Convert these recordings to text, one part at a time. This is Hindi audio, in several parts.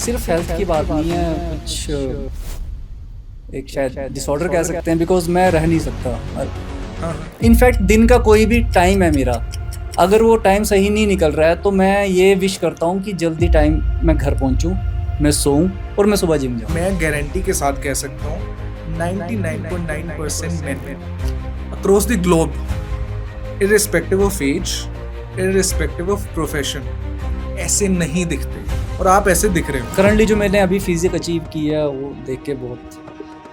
सिर्फ हेल्थ की बात नहीं है, कुछ एक शायद डिसऑर्डर कह सकते हैं, बिकॉज मैं रह नहीं सकता। इनफैक्ट दिन का कोई भी टाइम है मेरा, अगर वो टाइम सही नहीं निकल रहा है तो मैं ये विश करता हूँ कि जल्दी टाइम मैं घर पहुँचूँ, मैं सोऊं और मैं सुबह जिम जाऊँ। मैं गारंटी के साथ कह सकता हूँ 99.9% men across the globe, irrespective of age, irrespective of profession, ऐसे नहीं दिखते और आप ऐसे दिख रहे हो। करंटली जो मैंने अभी फिजिक अचीव किया है वो देख के बहुत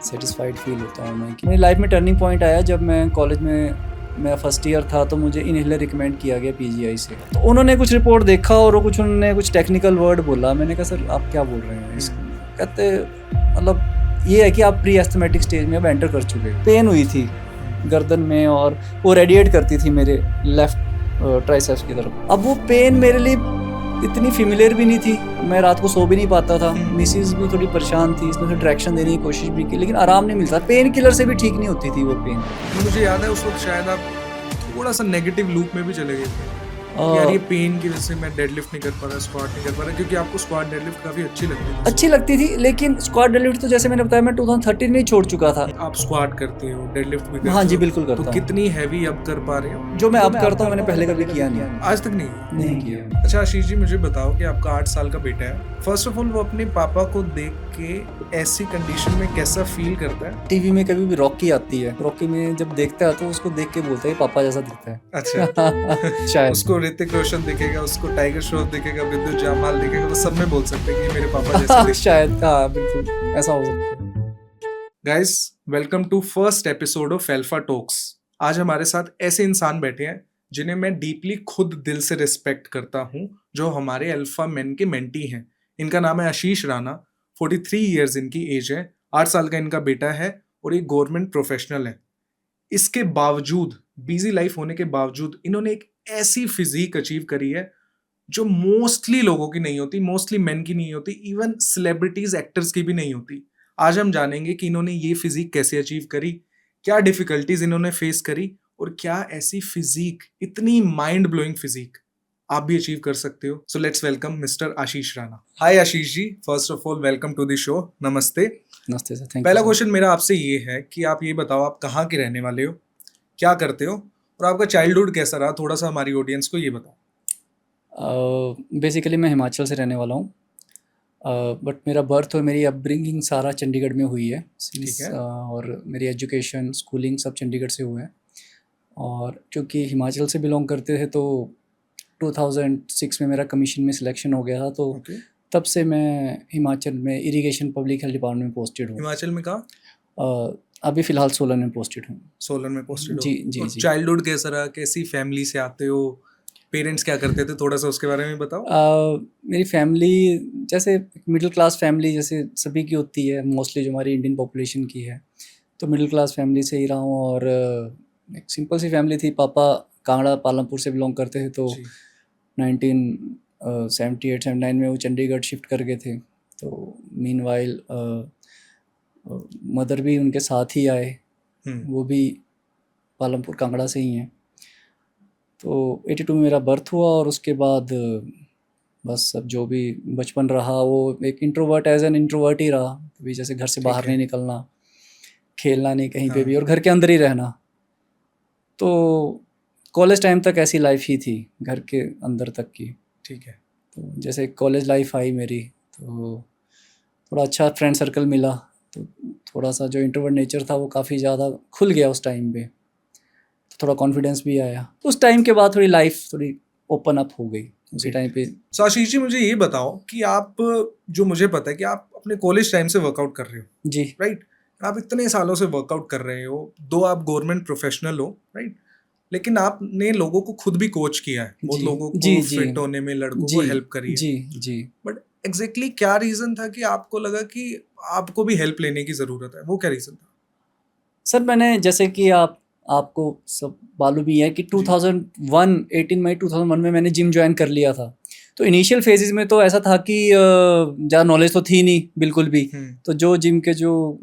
सेटिस्फाइड फील होता हूँ मैं कि मेरी लाइफ में टर्निंग पॉइंट आया जब मैं कॉलेज में मेरा फर्स्ट ईयर था, तो मुझे इनहेलर रिकमेंड किया गया पीजीआई से। तो उन्होंने कुछ रिपोर्ट देखा और उन्होंने कुछ टेक्निकल वर्ड बोला। मैंने कहा सर आप क्या बोल रहे हैं इसको? कहते मतलब ये है कि आप प्री एस्थमेटिक स्टेज में अब एंटर कर चुके। पेन हुई थी गर्दन में और वो रेडिएट करती थी मेरे लेफ्ट ट्राइसेप्स की तरफ। अब वो पेन मेरे लिए इतनी फेमिलियर भी नहीं थी, मैं रात को सो भी नहीं पाता था। मिसिस भी थोड़ी परेशान थी, इसने डायरेक्शन देने की कोशिश भी की लेकिन आराम नहीं मिलता। पेन किलर से भी ठीक नहीं होती थी वो पेन। मुझे याद है उस वक्त शायद आप थोड़ा सा नेगेटिव लूप में भी चले गए थे यार ये पेन की वजह से मैं डेडलिफ्ट नहीं कर पा रहा, स्क्वाट नहीं कर पा रहा, क्योंकि आपको स्क्वाट डेडलिफ्ट काफी अच्छी लगती थी। लेकिन स्क्वाट डेडलिफ्ट तो जैसे मैंने बताया मैं 2013 में ही छोड़ चुका था। आप स्क्वाट करते हो, डेडलिफ्ट भी करते हो? हाँ जी बिल्कुल करता हूँ। तो कितनी हैवी अब कर पा रहे हो? जो मैं अब करता हूँ मैंने पहले कभी किया नहीं, आज तक नहीं किया। अच्छा आशीष जी, मुझे बताओ कि आपका 8 साल का बेटा है। फर्स्ट ऑफ ऑल वो अपने पापा को देख के ऐसी कंडीशन में कैसा फील करता है? टीवी में कभी भी रॉकी आती है, रॉकी में जब देखता है तो उसको देख के बोलता है पापा जैसा दिखता है। अच्छा शायद उसको ऋतिक रोशन दिखेगा, उसको टाइगर श्रॉफ दिखेगा, विद्युत जामवाल दिखेगा, वो सब में बोल सकते हैं कि मेरे पापा जैसा दिखता है। शायद हाँ बिल्कुल ऐसा हो सकता है। Guys welcome to first episode of Alpha Talks. आज हमारे साथ ऐसे इंसान बैठे हैं जिन्हें मैं डीपली खुद दिल से रिस्पेक्ट करता हूं, जो हमारे अल्फा मेन के मेंटी हैं। इनका नाम है आशीष राणा। 43 ईयर्स इनकी एज है, 8 साल का इनका बेटा है और ये गवर्नमेंट प्रोफेशनल है। इसके बावजूद, बिजी लाइफ होने के बावजूद, इन्होंने एक ऐसी फिजिक अचीव करी है जो मोस्टली लोगों की नहीं होती, मोस्टली मेन की नहीं होती, इवन सेलिब्रिटीज एक्टर्स की भी नहीं होती। आज हम जानेंगे कि इन्होंने ये फिजिक कैसे अचीव करी, क्या डिफिकल्टीज इन्होंने फेस करी और क्या ऐसी फिजिक, इतनी माइंड ब्लोइंग फिजिक आप भी अचीव कर सकते हो। So let's welcome mister Ashish Rana. Hi Ashish ji, first of all welcome to the show. नमस्ते। नमस्ते सर, थैंक यू। पहला क्वेश्चन मेरा आपसे ये है कि आप ये बताओ आप कहाँ के रहने वाले हो, क्या करते हो और आपका चाइल्डहुड कैसा रहा, थोड़ा सा हमारी ऑडियंस को ये बताओ। बेसिकली मैं हिमाचल से रहने वाला हूँ, बट मेरा बर्थ और मेरी अपब्रिंगिंग सारा चंडीगढ़ में हुई है। ठीक है। और मेरी एजुकेशन स्कूलिंग सब चंडीगढ़ से हुआ है। और क्योंकि हिमाचल से बिलोंग करते थे तो 2006 में मेरा कमीशन में सिलेक्शन हो गया था, तो Okay. तब से मैं हिमाचल में इरिगेशन पब्लिक हेल्थ डिपार्टमेंट में पोस्टेड हूँ। हिमाचल में कहाँ? अभी फ़िलहाल सोलन में पोस्टेड हूँ। सोलन में पोस्टेड हो? जी जी जी। चाइल्डहुड कैसा रहा, कैसी फैमिली से आते हो, पेरेंट्स क्या करते थे, थोड़ा सा उसके बारे में बताओ। मेरी फैमिली जैसे मिडिल क्लास फैमिली जैसे सभी की होती है, मोस्टली जो हमारी इंडियन पॉपुलेशन की है, तो मिडिल क्लास फैमिली से ही रहा हूँ। और एक सिंपल सी फैमिली थी। पापा कांगड़ा पालमपुर से बिलोंग करते थे, तो 1978-79 में वो चंडीगढ़ शिफ्ट कर गए थे। तो मीनवाइल मदर भी उनके साथ ही आए, वो भी पालमपुर कांगड़ा से ही हैं। तो 82 में मेरा बर्थ हुआ और उसके बाद बस अब जो भी बचपन रहा वो एक इंट्रोवर्ट एज एन इंट्रोवर्ट ही रहा। कभी जैसे घर से बाहर नहीं निकलना, खेलना नहीं कहीं पे भी, और घर के अंदर ही रहना। तो कॉलेज टाइम तक ऐसी लाइफ ही थी, घर के अंदर तक की। ठीक है। तो जैसे कॉलेज लाइफ आई मेरी, तो थोड़ा अच्छा फ्रेंड सर्कल मिला, तो थोड़ा सा जो इंट्रोवर्ट नेचर था वो काफ़ी ज़्यादा खुल गया उस टाइम पे, तो थोड़ा कॉन्फिडेंस भी आया। उस टाइम के बाद थोड़ी लाइफ थोड़ी ओपन अप हो गई उसी टाइम पे। सो आशीष जी मुझे ये बताओ कि आप, जो मुझे पता है कि आप अपने कॉलेज टाइम से वर्कआउट कर रहे हो जी, राइट, आप इतने सालों से वर्कआउट कर रहे हो, दो आप गवर्नमेंट प्रोफेशनल हो राइट, लेकिन आपने लोगों को खुद भी कोच किया है, बहुत लोगों को फिट होने में, लड़कों को हेल्प करी है। जी जी। बट एग्जैक्टली क्या रीजन था कि आपको लगा कि आपको भी हेल्प लेने की जरूरत है, वो क्या रीजन था? सर मैंने जैसे कि आपको सब मालूम ही है कि 18 मई 2001 में मैंने जिम ज्वाइन कर लिया था। तो इनिशियल फेजेस में तो ऐसा था कि ज़्यादा नॉलेज तो थी नहीं बिल्कुल भी। तो जो जिम के जो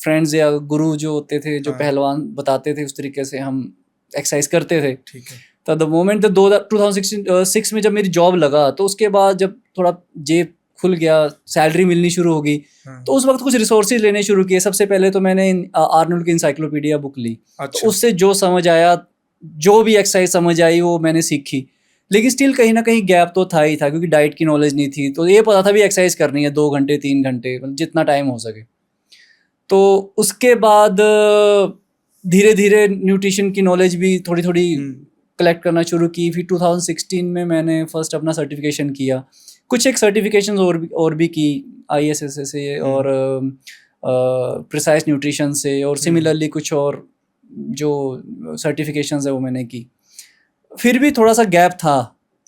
फ्रेंड्स या गुरु जो होते थे, जो पहलवान बताते थे, उस तरीके से हम एक्सरसाइज करते थे। ठीक है। तो द मोमेंट 2006 में जब मेरी जॉब लगा, तो उसके बाद जब थोड़ा जेब खुल गया, सैलरी मिलनी शुरू होगी, हाँ, तो उस वक्त कुछ रिसोर्सेज लेने शुरू किए। सबसे पहले तो मैंने आर्नोल्ड की इंसाइक्लोपीडिया बुक ली, तो अच्छा, उससे जो समझ आया, जो भी एक्सरसाइज समझ आई वो मैंने सीखी। लेकिन स्टिल कहीं ना कहीं गैप तो था ही था, क्योंकि डाइट की नॉलेज नहीं थी। तो ये पता था भी एक्सरसाइज करनी है 2 घंटे 3 घंटे, मतलब जितना टाइम हो सके। तो उसके बाद धीरे धीरे न्यूट्रिशन की नॉलेज भी थोड़ी थोड़ी कलेक्ट करना शुरू की। फिर 2016 में मैंने फर्स्ट अपना सर्टिफिकेशन किया। कुछ एक सर्टिफिकेशन और भी की, ISSA से और प्रिसाइज न्यूट्रिशन से, और सिमिलरली कुछ और जो सर्टिफिकेशंस है वो मैंने की। फिर भी थोड़ा सा गैप था।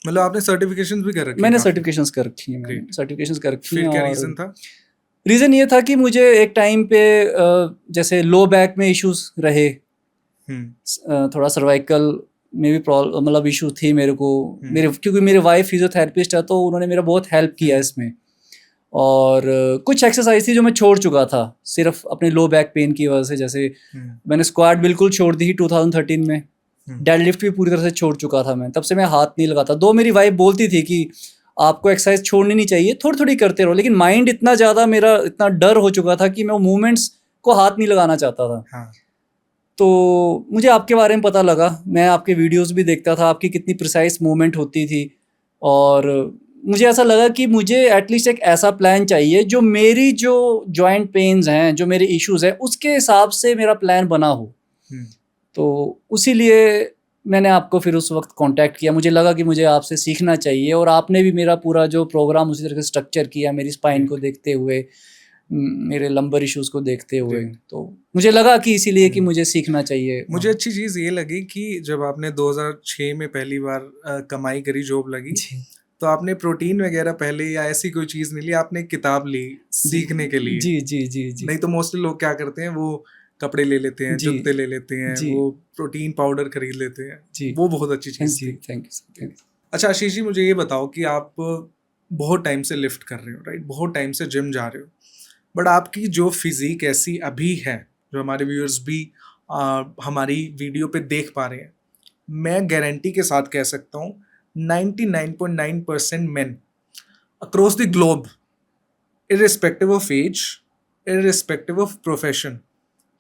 मतलब आपने सर्टिफिकेशंस भी कर रखी मैंने है काफी? सर्टिफिकेशंस कर रखी हैं, मैंने Great. सर्टिफिकेशंस कर रखी फिर हैं। क्या और रीजन था? रीज़न ये था कि मुझे एक टाइम पे जैसे लो बैक में इश्यूज रहे, थोड़ा सर्वाइकल में भी प्रॉब्लम, मतलब इशू थी मेरे को। मेरे क्योंकि मेरे वाइफ फिजियोथेरेपिस्ट है, तो उन्होंने मेरा बहुत हेल्प किया इसमें। और कुछ एक्सरसाइज थी जो मैं छोड़ चुका था सिर्फ अपने लो बैक पेन की वजह से। जैसे मैंने स्क्वाट बिल्कुल छोड़ दी 2013 में, डेडलिफ्ट भी पूरी तरह से छोड़ चुका था मैं। तब से मैं हाथ नहीं लगाता। दो मेरी वाइफ बोलती थी कि आपको एक्सरसाइज छोड़नी नहीं चाहिए, थोड़ी थोड़ी करते रहो, लेकिन माइंड इतना ज़्यादा मेरा इतना डर हो चुका था कि मैं मूवमेंट्स को हाथ नहीं लगाना चाहता था। हाँ, तो मुझे आपके बारे में पता लगा, मैं आपके वीडियोस भी देखता था, आपकी कितनी प्रिसाइज मूवमेंट होती थी। और मुझे ऐसा लगा कि मुझे एटलीस्ट एक ऐसा प्लान चाहिए जो मेरी जो जॉइंट पेन्स हैं, जो मेरे इश्यूज़ हैं, उसके हिसाब से मेरा प्लान बना हो। तो उसीलिए मैंने आपको फिर उस वक्त कांटेक्ट किया। मुझे लगा कि मुझे आपसे सीखना चाहिए, और आपने भी मेरा पूरा जो प्रोग्राम उसी तरह से स्ट्रक्चर किया, मेरी स्पाइन को देखते हुए, मेरे लंबर इश्यूज़ को देखते हुए। तो मुझे लगा कि इसीलिए कि मुझे सीखना चाहिए। मुझे अच्छी चीज़ ये लगी कि जब आपने 2006 में पहली बार कमाई करी, जॉब लगी, जी तो आपने प्रोटीन वगैरह पहले या ऐसी कोई चीज़ नहीं ली, आपने एक किताब ली सीखने के लिए। जी जी जी जी नहीं तो मोस्टली लोग क्या करते हैं, वो कपड़े ले लेते हैं, जी जूते ले लेते हैं, जी वो प्रोटीन पाउडर खरीद लेते हैं। जी वो बहुत अच्छी चीज़ जी, थी। Thank you thank you. अच्छा आशीष जी, मुझे ये बताओ कि आप बहुत टाइम से लिफ्ट कर रहे हो, राइट? बहुत टाइम से जिम जा रहे हो, बट आपकी जो फिजिक ऐसी अभी है, जो हमारे व्यूअर्स भी हमारी वीडियो पे देख पा रहे हैं, मैं गारंटी के साथ कह सकता हूँ 99.9% men across the globe, irrespective of age, irrespective of profession,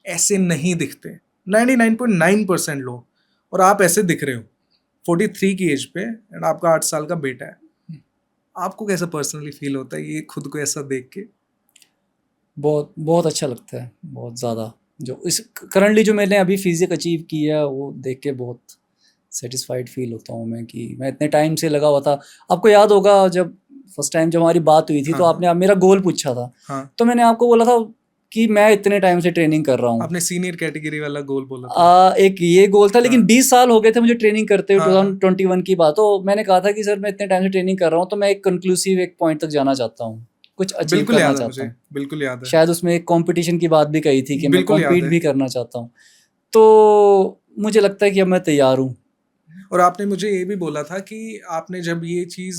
ऐसे नहीं दिखते 99.9% लोग। और आप ऐसे दिख रहे हो 43 की एज पे, एंड आपका 8 साल का बेटा है। आपको कैसा पर्सनली फील होता है ये खुद को ऐसा देख के? बहुत बहुत अच्छा लगता है, बहुत ज़्यादा। जो इस करंटली जो मैंने अभी फिजिक अचीव किया है, वो देख के बहुत सेटिस्फाइड फील होता हूँ मैं कि मैं इतने टाइम से लगा हुआ था। आपको याद होगा जब फर्स्ट टाइम जब हमारी बात हुई थी, तो हाँ, आपने मेरा गोल पूछा था। हाँ, तो मैंने आपको बोला था कि मैं इतने टाइम से ट्रेनिंग कर रहा हूँ। आपने सीनियर कैटेगरी वाला गोल बोला था। एक ये गोल था, लेकिन हाँ, 20 साल हो गए थे मुझे ट्रेनिंग करते हुए। हाँ, हाँ। 2021 की बात। तो मैंने कहा था कि सर मैं इतने टाइम से ट्रेनिंग कर रहा हूँ, तो मैं एक कंक्लूसिव एक पॉइंट तक जाना चाहता हूँ, कुछ अचीव बिल्कुल करना याद है चाहता मुझे, हूँ। बिल्कुल याद है, शायद उसमें एक कंपटीशन की बात भी कही थी कि मैं बिल्कुल याद कॉम्पीट है। भी करना चाहता हूँ। तो मुझे लगता है कि अब मैं तैयार हूँ। और आपने मुझे ये भी बोला था कि आपने जब ये चीज़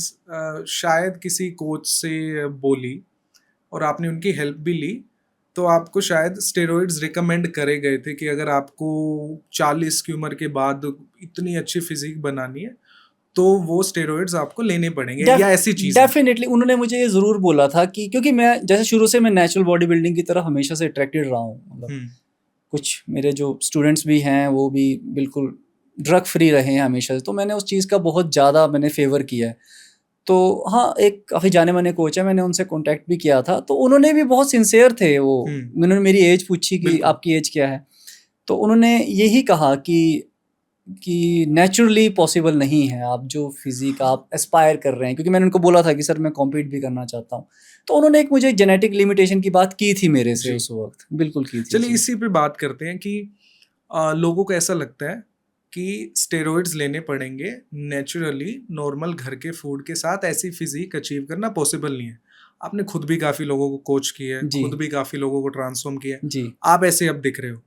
शायद किसी कोच से बोली और आपने उनकी हेल्प भी ली, तो आपको शायद स्टेरॉइड्स रिकमेंड करे गए थे कि अगर आपको 40 की उम्र के बाद इतनी अच्छी फिजिक बनानी है, तो वो स्टेरॉइड्स आपको लेने पड़ेंगे, या ऐसी चीज़ है? डेफिनेटली उन्होंने मुझे ये ज़रूर बोला था कि क्योंकि मैं जैसे शुरू से मैं नेचुरल बॉडी बिल्डिंग की तरफ हमेशा से अट्रैक्टेड रहा हूँ। मतलब कुछ मेरे जो स्टूडेंट्स भी हैं वो भी बिल्कुल ड्रग फ्री रहे हैं हमेशा से, तो मैंने उस चीज़ का बहुत ज़्यादा मैंने फेवर किया है। तो हाँ, एक काफ़ी जाने माने कोच है, मैंने उनसे कांटेक्ट भी किया था, तो उन्होंने भी बहुत सिंसियर थे वो। उन्होंने मेरी एज पूछी कि बिल्कुल। आपकी एज क्या है, तो उन्होंने यही कहा कि नेचुरली पॉसिबल नहीं है, आप जो फिजिक आप एस्पायर कर रहे हैं। क्योंकि मैंने उनको बोला था कि सर मैं कॉम्पीट भी करना चाहता हूँ, तो उन्होंने एक मुझे जेनेटिक लिमिटेशन की बात की थी मेरे से जी। उस वक्त, बिल्कुल की थी। चलिए जी। इसी पे बात करते हैं कि लोगों को ऐसा लगता है कि स्टेरॉइड्स लेने पड़ेंगे, नेचुरली नॉर्मल घर के फूड के साथ ऐसी फिजिक अचीव करना पॉसिबल नहीं है। आपने खुद भी काफ़ी लोगों को कोच किया है, जी। खुद भी काफ़ी लोगों को ट्रांसफॉर्म किया है, जी आप ऐसे अब दिख रहे हो।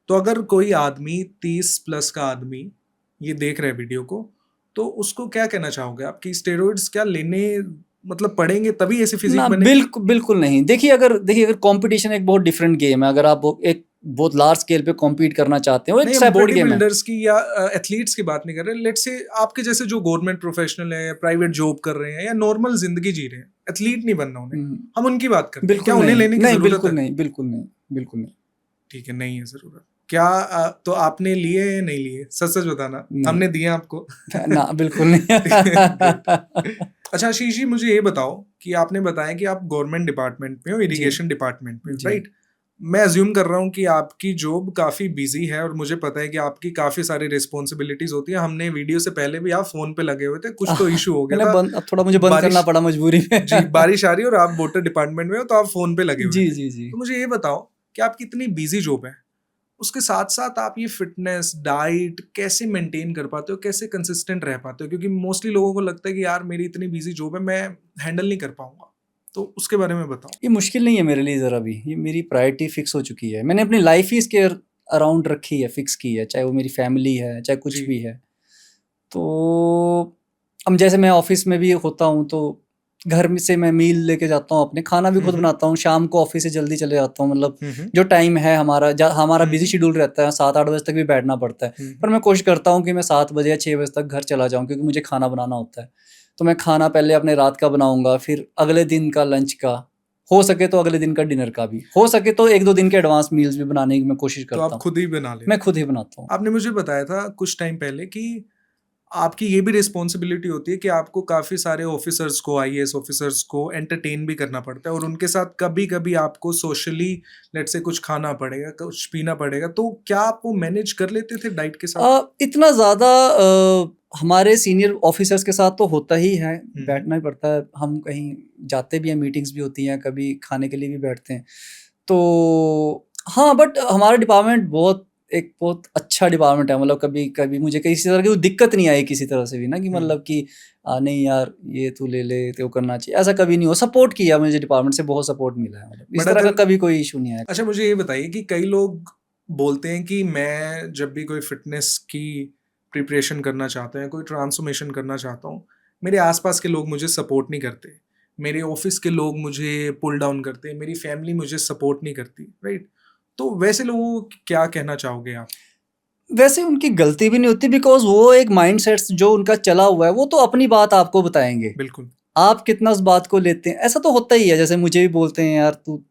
तो अगर कोई आदमी 30 प्लस का आदमी ये देख रहा है वीडियो को, तो उसको क्या कहना चाहोगे आप कि स्टेरॉइड्स क्या लेने मतलब पड़ेंगे तभी ऐसी फिजिक ना, बनेगी? बिल्कुल बिल्कुल नहीं। देखिए अगर कंपटीशन एक बहुत डिफरेंट गेम है। अगर आप एक बहुत लार्ज स्केल पे कॉम्पीट करना चाहते हैं, वो एक नहीं, हम सेपरेट बॉडी गेम है। बिल्डर्स की या एथलीट्स की बात नहीं कर रहे। लेट्स से आपके जैसे जो गवर्नमेंट प्रोफेशनल है या प्राइवेट जॉब कर रहे हैं या नॉर्मल जिंदगी जी रहे हैं, एथलीट नहीं बनना उन्हें, हम्म, हम उनकी बात करते हैं। बिल्कुल क्या उन्हें नहीं, लेने की नहीं जरूरत बिल्कुल है? नहीं, बिल्कुल नहीं, बिल्कुल नहीं, ठीक है, नहीं है जरूरत। क्या तो आपने लिए या नहीं लिए? सच सच बताना, नहीं हमने दिए आपको? ना, बिल्कुल नहीं। गुड। अच्छा आशीष जी, मुझे ये बताओ कि आपने बताया कि आप गवर्नमेंट डिपार्टमेंट में हो, जी, इरिगेशन डिपार्टमेंट में, जी, राइट? मैं अज्यूम कर रहा हूँ कि आपकी जॉब काफी बिजी है और मुझे पता है कि आपकी काफी सारी रिस्पॉन्सिबिलिटीज होती है। हमने वीडियो से पहले भी आप फोन पे लगे हुए थे, कुछ तो इशू हो गया मैंने था। बंद, अब थोड़ा मुझे बंद करना बारिश, पड़ा मजबूरी में। जी बारिश आ रही है और आप वाटर डिपार्टमेंट में हो, तो आप फोन पे लगे हुए जी, थे। जी, जी। तो मुझे ये बताओ कि आपकी इतनी बिजी जॉब है, उसके साथ साथ आप ये फिटनेस डाइट कैसे मेंटेन कर पाते हो, कैसे कंसिस्टेंट रह पाते हो? क्योंकि मोस्टली लोगों को लगता है कि यार मेरी इतनी बिजी जॉब है, मैं हैंडल नहीं कर पाऊंगा। तो उसके बारे में बताओ। ये मुश्किल नहीं है मेरे लिए ज़रा भी, ये मेरी प्रायोरिटी फिक्स हो चुकी है। मैंने अपनी लाइफ ही इसके अराउंड रखी है, फिक्स की है, चाहे वो मेरी फैमिली है, चाहे कुछ जी। भी है। तो अब जैसे मैं ऑफिस में भी होता हूँ, तो घर में से मैं मील लेके जाता हूँ, अपने खाना भी खुद हम्म बनाता हूँ, शाम को ऑफिस से जल्दी चले जाता हूँ। मतलब हम्म जो टाइम है हमारा, हमारा बिजी हम्म शेड्यूल रहता है, 7-8 बजे तक भी बैठना पड़ता है, हम्म पर मैं कोशिश करता हूँ कि मैं 7 बजे या 6 बजे तक घर चला जाऊँ, क्योंकि मुझे खाना बनाना होता है। तो मैं खाना पहले अपने रात का बनाऊंगा, फिर अगले दिन का लंच का, हो सके तो अगले दिन का डिनर का भी, हो सके तो 1-2 दिन के एडवांस मील्स भी बनाने की मैं कोशिश तो करता आप हूँ। खुद ही बना मैं लेते खुद हैं? ही बनाता हूँ। आपने मुझे बताया था कुछ टाइम पहले कि आपकी ये भी रिस्पॉन्सिबिलिटी होती है कि आपको काफी सारे ऑफिसर्स को, आईएएस ऑफिसर्स को एंटरटेन भी करना पड़ता है और उनके साथ कभी कभी आपको सोशली लेट से कुछ खाना पड़ेगा, कुछ पीना पड़ेगा। तो क्या आप वो मैनेज कर लेते थे डाइट के साथ? इतना ज़्यादा हमारे सीनियर ऑफिसर्स के साथ तो होता ही है, बैठना ही पड़ता है। हम कहीं जाते भी हैं, मीटिंग्स भी होती हैं, कभी खाने के लिए भी बैठते हैं। तो हाँ, बट हमारा डिपार्टमेंट बहुत अच्छा डिपार्टमेंट है। मतलब कभी कभी मुझे किसी तरह की कोई दिक्कत नहीं आई किसी तरह से भी ना, कि मतलब कि नहीं यार ये तू ले ले, तो करना चाहिए, ऐसा कभी नहीं हो। सपोर्ट किया मुझे, डिपार्टमेंट से बहुत सपोर्ट मिला है। मतलब इस बट तरह का अगर, कभी कोई इशू नहीं आया। अच्छा मुझे ये बताइए कि कई लोग बोलते हैं कि मैं जब भी कोई फिटनेस की प्रिपरेशन करना चाहता है, कोई ट्रांसफॉर्मेशन करना चाहता हूँ, मेरे आसपास के लोग मुझे सपोर्ट नहीं करते, मेरे ऑफिस के लोग मुझे पुल डाउन करते हैं, मेरी फैमिली मुझे सपोर्ट नहीं करती, राइट? तो वैसे लोगों को क्या कहना चाहोगे आप? वैसे उनकी गलती भी नहीं होती, बिकॉज वो एक माइंडसेट जो उनका चला हुआ है, वो तो अपनी बात आपको बताएंगे। बिल्कुल। आप कितना उस बात को लेते हैं, ऐसा तो होता ही है। जैसे मुझे भी बोलते हैं यार तू,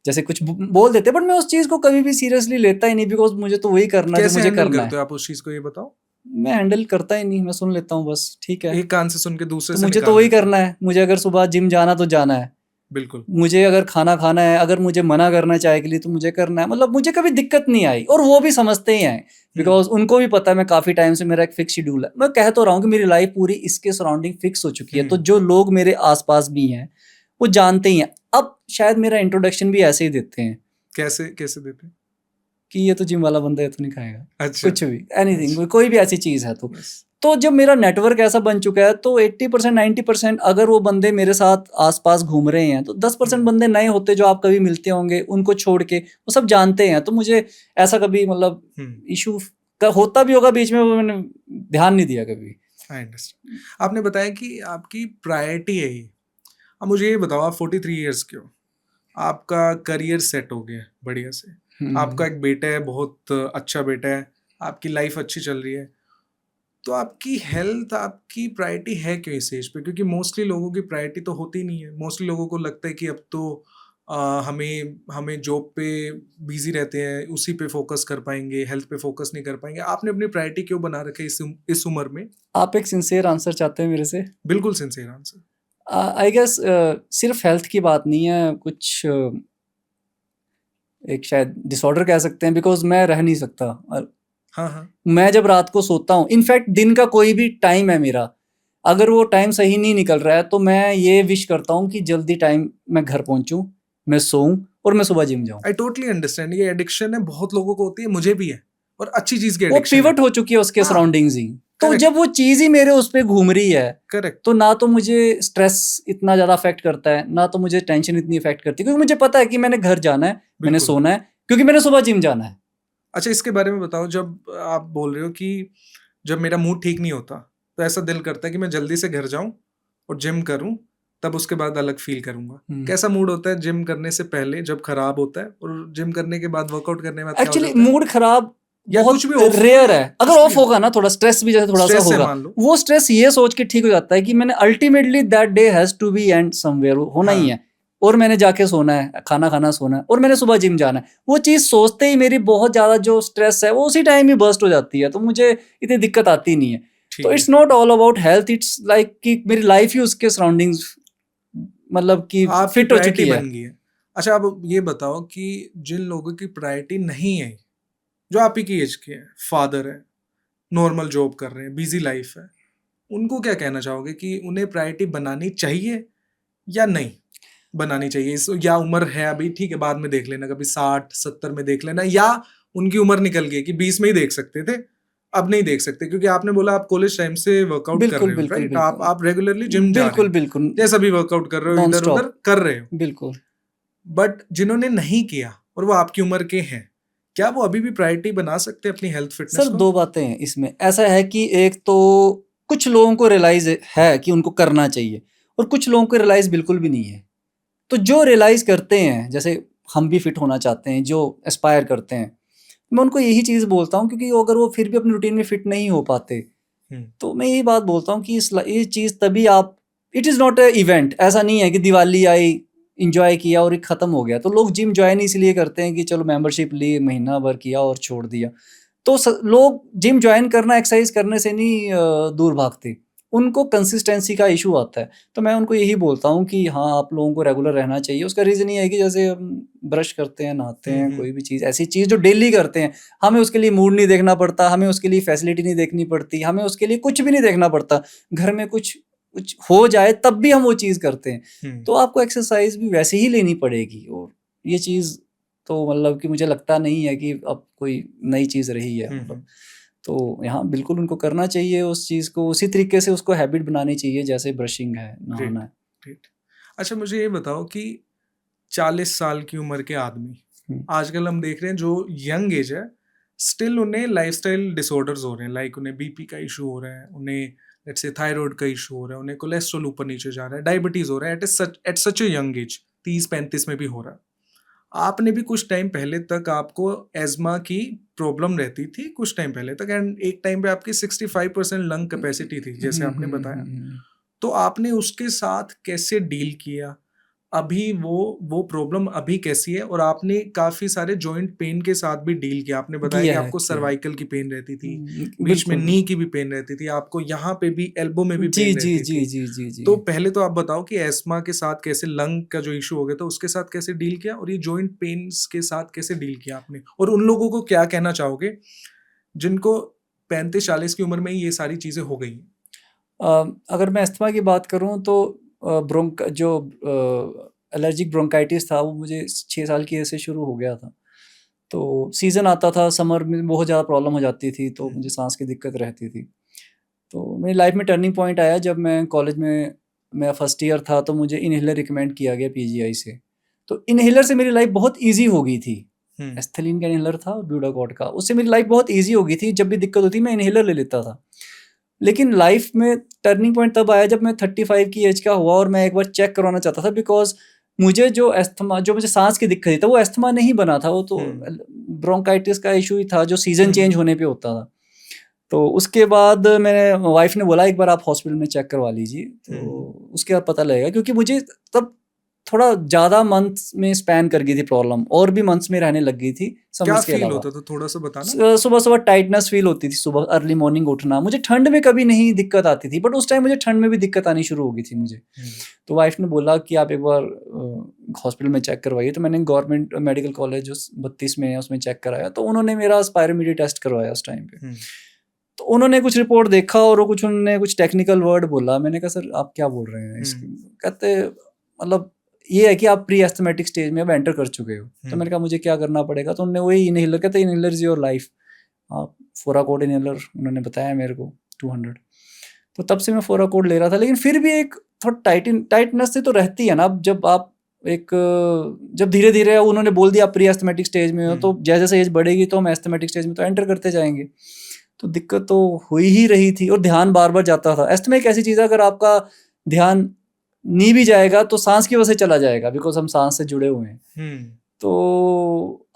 जैसे कुछ बोल देते हैं, बट मैं उस चीज़ को कभी भी सीरियसली लेता ही नहीं, बिकॉज मुझे तो वही करना है जो कैसे मुझे हैंडल करना करते है। हो आप उस चीज को, ये बताओ। मैं हैंडल करता ही नहीं, मैं सुन लेता हूँ बस, ठीक है, एक कान से सुन के दूसरे तो से मुझे तो निकाल वही देते हो? करना है। मुझे अगर सुबह जिम जाना तो जाना है, बिल्कुल। मुझे अगर खाना खाना है, अगर मुझे मना करना है चाय के लिए तो मुझे करना है। मतलब मुझे कभी दिक्कत नहीं आई, और वो भी समझते ही हैं, बिकॉज उनको भी पता है मैं काफ़ी टाइम से, मेरा एक फिक्स शेड्यूल है। मैं कह तो रहा हूँ कि मेरी लाइफ पूरी इसके सराउंडिंग फिक्स हो चुकी है, तो जो लोग मेरे आसपास भी हैं वो जानते ही हैं। अब शायद मेरा इंट्रोडक्शन भी ऐसे ही देते हैं कैसे कैसे देते हैं? कि ये तो जिम वाला बंदा है, तो नहीं खाएगा अच्छा। कुछ भी, एनीथिंग, अच्छा। कोई भी ऐसी चीज़ है तो। बस। तो जब मेरा नेटवर्क ऐसा बन चुका है, तो 80% 90% अगर वो बंदे मेरे साथ आसपास घूम रहे हैं, तो 10% बंदे नए होते जो आप कभी मिलते होंगे, उनको छोड़ के वो सब जानते हैं। तो मुझे ऐसा कभी मतलब इशू होता भी होगा बीच में, वो मैंने ध्यान नहीं दिया कभी। I understand. आपने बताया कि आपकी प्रायोरिटी है ये। अब मुझे ये बताओ, आप 43 इयर्स के हो, आपका करियर सेट हो गया है बढ़िया से, आपका एक बेटा है, बहुत अच्छा बेटा है, आपकी लाइफ अच्छी चल रही है, तो आपकी हेल्थ आपकी प्रायोरिटी है क्यों इस एज पे? क्योंकि मोस्टली लोगों की प्रायोरिटी तो होती नहीं है। मोस्टली लोगों को लगता है कि अब तो हमें हमें जॉब पे बिजी रहते हैं, उसी पे फोकस कर पाएंगे, हेल्थ पे फोकस नहीं कर पाएंगे। आपने अपनी प्रायोरिटी क्यों बना रखी है इस उम्र में? आप एक सिंसियर आंसर चाहते हैं मेरे से? बिल्कुल सिंसियर आंसर। आई गेस सिर्फ हेल्थ की बात नहीं है, कुछ एक शायद डिसऑर्डर कह सकते हैं, बिकॉज मैं रह नहीं सकता। और हाँ हाँ। मैं जब रात को सोता हूँ, इनफैक्ट दिन का कोई भी टाइम है मेरा, अगर वो टाइम सही नहीं निकल रहा है, तो मैं ये विश करता हूँ कि जल्दी टाइम मैं घर पहुँचूँ, मैं सोऊं और मैं सुबह जिम जाऊँ। I totally understand. ये एडिक्शन है, बहुत लोगों को होती है, मुझे भी है, और अच्छी चीज की वो एडिक्शन है। पिवट हो चुकी है उसके हाँ, सराउंडिंग्स ही। तो करेक्ट जब वो चीज़ ही मेरे उस पे घूम रही है, करेक्ट। तो ना तो मुझे स्ट्रेस इतना ज़्यादा अफेक्ट करता है, ना तो मुझे टेंशन इतनी अफेक्ट करती है, क्योंकि मुझे पता है कि मैंने घर जाना है, मैंने बिल्कुल। सोना है, क्योंकि मैंने सुबह जिम जाना है। अच्छा इसके बारे में बताओ, जब आप बोल रहे हो कि जब मेरा मूड ठीक नहीं होता, तो ऐसा दिल करता है कि मैं जल्दी से घर जाऊं और जिम करूं, तब उसके बाद अलग फील करूंगा। कैसा मूड होता है जिम करने से पहले जब खराब होता है, और जिम करने के बाद वर्कआउट करने के बाद क्या हो एक्चुअली जाता है? मूड खराब या बहुत कुछ भी off रेयर होगा, है। अगर कुछ ऑफ भी होगा ना, थोड़ा स्ट्रेस भी जैसे थोड़ा सा स्ट्रेस से होगा, मान लो। वो स्ट्रेस ये सोच के ठीक हो जाता है कि मैंने ultimately that day has to be end somewhere, होना ही हाँ। है, और मैंने जाके सोना है, खाना खाना, सोना है, और मैंने सुबह जिम जाना है। वो चीज़ सोचते ही मेरी बहुत ज़्यादा जो स्ट्रेस है वो उसी टाइम ही बर्स्ट हो जाती है, तो मुझे इतनी दिक्कत आती नहीं है। ठीक तो है। It's not all about health, it's like कि मेरी लाइफ ही उसके सराउंडिंग्स मतलब कि आपकी फिट हो प्रायोरिटी चुकी है। बन गई है। अच्छा, अब ये बताओ कि जिन लोगों की प्रायोरिटी नहीं है, जो आप ही की एज के हैं, फादर है, नॉर्मल जॉब कर रहे हैं, बिजी लाइफ है, उनको क्या कहना चाहोगे कि उन्हें प्रायोरिटी बनानी चाहिए या नहीं बनानी चाहिए? या उम्र है अभी, ठीक है, बाद में देख लेना, कभी 60-70 में देख लेना, या उनकी उम्र निकल गई कि 20 में ही देख सकते थे, अब नहीं देख सकते? क्योंकि आपने बोला आप कॉलेज टाइम से वर्कआउट कर बिल्कुल रहे हो, बिल्कुल राइट? बिल्कुल आप रेगुलरली जिम जा रहे बिल्कुल हो, बिल्कुल जैसा भी वर्कआउट कर रहे हो, नॉन इधर उधर स्टॉप, कर रहे हो। बिल्कुल। बट जिन्होंने नहीं किया और वो आपकी उम्र के हैं, क्या वो अभी भी प्रायोरिटी बना सकते हैं अपनी हेल्थ फिटनेस सर को? दो बातें हैं इसमें। ऐसा है कि एक तो कुछ लोगों को रियलाइज है कि उनको करना चाहिए, और कुछ लोगों को रियलाइज बिल्कुल भी नहीं है। तो जो रियलाइज करते हैं, जैसे हम भी फिट होना चाहते हैं, जो एस्पायर करते हैं, मैं उनको यही चीज़ बोलता हूँ, क्योंकि अगर वो फिर भी अपनी रूटीन में फिट नहीं हो पाते, तो मैं यही बात बोलता हूँ कि ये चीज़ तभी आप, it is not a event. ऐसा नहीं है कि दिवाली आई, इंजॉय किया और ये ख़त्म हो गया। तो लोग जिम ज्वाइन इसलिए करते हैं कि चलो मेंबरशिप ली, महीना भर किया और छोड़ दिया। तो लोग जिम ज्वाइन करना एक्सरसाइज करने से नहीं दूर भागते, उनको कंसिस्टेंसी का इशू आता है। तो मैं उनको यही बोलता हूँ कि हाँ, आप लोगों को रेगुलर रहना चाहिए। उसका रीज़न ये है कि जैसे हम ब्रश करते हैं, नहाते हैं, कोई भी चीज़, ऐसी चीज़ जो डेली करते हैं, हमें उसके लिए मूड नहीं देखना पड़ता, हमें उसके लिए फैसिलिटी नहीं देखनी पड़ती, हमें उसके लिए कुछ भी नहीं देखना पड़ता। घर में कुछ कुछ हो जाए तब भी हम वो चीज़ करते हैं। तो आपको एक्सरसाइज भी वैसे ही लेनी पड़ेगी, और ये चीज़ तो मतलब कि मुझे लगता नहीं है कि अब कोई नई चीज़ रही है, मतलब। तो यहाँ बिल्कुल उनको करना चाहिए उस चीज़ को, उसी तरीके से उसको हैबिट बनानी चाहिए जैसे ब्रशिंग है, ग्रेट, नहाना है। ग्रेट। अच्छा, मुझे ये बताओ कि 40 साल की उम्र के आदमी, हुँ। आजकल हम देख रहे हैं जो यंग एज है, स्टिल उन्हें लाइफस्टाइल डिसऑर्डर्स हो रहे हैं, लाइक उन्हें बीपी का इशू हो रहा है, उन्हें लेट्स से थायराइड का इशू हो रहा है, उन्हें कोलेस्ट्रॉल ऊपर नीचे जा रहा है, डायबिटीज हो रहा है at such a young age, 30-35 में भी हो रहा है। आपने भी कुछ टाइम पहले तक आपको एज़मा की प्रॉब्लम रहती थी, कुछ टाइम पहले तक, एंड एक टाइम पे आपकी 65% लंग कैपेसिटी थी, जैसे आपने बताया। तो आपने उसके साथ कैसे डील किया? अभी वो प्रॉब्लम अभी कैसी है? और आपने काफ़ी सारे जॉइंट पेन के साथ भी डील किया। आपने बताया कि किया है, आपको किया है। सर्वाइकल की पेन रहती थी, बीच में बिल्कुल, नी की भी पेन रहती थी, आपको यहाँ पे भी एल्बो में भी जी, पेन जी, रहती जी, थी। जी, जी, जी। तो पहले तो आप बताओ कि एस्मा के साथ कैसे, लंग का जो इश्यू हो गया था उसके साथ कैसे डील किया, और ये जॉइंट पेन्स के साथ कैसे डील किया आपने? और उन लोगों को क्या कहना चाहोगे जिनको 35-40 की उम्र में ही ये सारी चीज़ें हो गई हैं? अगर मैं अस्थमा की बात करूँ तो जो एलर्जिक ब्रोंकाइटिस था वो मुझे 6 साल की एज से शुरू हो गया था। तो सीज़न आता था, समर में बहुत ज़्यादा प्रॉब्लम हो जाती थी, तो मुझे साँस की दिक्कत रहती थी। तो मेरी लाइफ़ में टर्निंग पॉइंट आया जब मैं कॉलेज में, मेरा फर्स्ट ईयर था, तो मुझे इन्हेलर रिकमेंड किया गया पीजीआई से। तो इन्हेलर से मेरी लाइफ़ बहुत ईज़ी हो गई थी। हुँ, एस्थलीन का इन्हेलर था और ब्यूटाकॉट का, उससे मेरी लाइफ़ बहुत ईज़ी हो गई थी। जब भी दिक्कत होती मैं इन्हेलर ले लेता था। लेकिन लाइफ़ में टर्निंग पॉइंट तब आया जब मैं 35 की एज का हुआ और मैं एक बार चेक करवाना चाहता था, बिकॉज़ मुझे जो मुझे साँस की दिक्कत थी, तो वो अस्थमा नहीं बना था, वो तो हुँ, ब्रोंकाइटिस का इश्यू ही था जो सीज़न हुँ, चेंज हुँ, होने पे होता था। तो उसके बाद मेरे वाइफ़ ने बोला एक बार आप हॉस्पिटल में चेक करवा लीजिए, हुँ। तो उसके बाद पता लगेगा, क्योंकि मुझे तब थोड़ा ज़्यादा मंथ्स में स्पैन कर गई थी प्रॉब्लम, और भी मंथ्स में रहने लग गई थी क्या समर्स के फ़ील अलावा। होता था, थोड़ा-सा बताना? सुबह-सुबह टाइटनेस फ़ील होती थी, सुबह अर्ली मॉर्निंग उठना। मुझे ठंड में कभी नहीं दिक्कत आती थी, बट उस टाइम मुझे ठंड में भी दिक्कत आनी शुरू हो गई थी मुझे। हुँ, तो वाइफ़ ने बोला कि आप एक बार हॉस्पिटल में चेक करवाइए, तो मैंने गवर्नमेंट मेडिकल कॉलेज जो 32 में है उसमें चेक कराया, तो उन्होंने मेरा स्पायरोमीटर टेस्ट करवाया उस टाइम पे। हुँ, तो उन्होंने कुछ रिपोर्ट देखा और वो उन्होंने कुछ टेक्निकल वर्ड बोला। मैंने कहा सर आप क्या बोल रहे हैं हुँ, इसके? कहते मतलब ये है कि आप प्री एस्थमेटिक स्टेज में अब एंटर कर चुके हो। तो हुँ। मैंने कहा मुझे क्या करना पड़ेगा? तो उन्होंने वही इन्हेलर, कहते इन्हेलर इज़ योर लाइफ। आप फोराकोड इन्हेलर उन्होंने बताया मेरे को 200। तो तब से मैं फोराकोड ले रहा था, लेकिन फिर भी एक थोड़ा टाइटनेस से तो रहती है ना। अब जब आप एक जब धीरे-धीरे उन्होंने बोल दिया आप प्री एस्थमेटिक स्टेज में हो, हुँ। तो जैसे-जैसे एज बढ़ेगी तो हम एस्थमेटिक स्टेज में तो एंटर करते जाएँगे। तो दिक्कत तो हो ही रही थी और ध्यान बार-बार जाता था। अस्थमा एक ऐसी चीज़ है, अगर आपका ध्यान नी भी जाएगा तो सांस की वजह से चला जाएगा, बिकॉज हम सांस से जुड़े हुए हैं। हम्म तो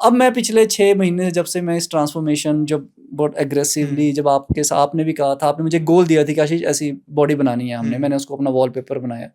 अब मैं पिछले 6 महीने जब से मैं इस ट्रांसफॉर्मेशन जब बहुत एग्रेसिवली, जब आपने भी कहा था, आपने मुझे गोल दिया था कि आशीष ऐसी बॉडी बनानी है हमने, मैंने उसको अपना वॉलपेपर बनाया।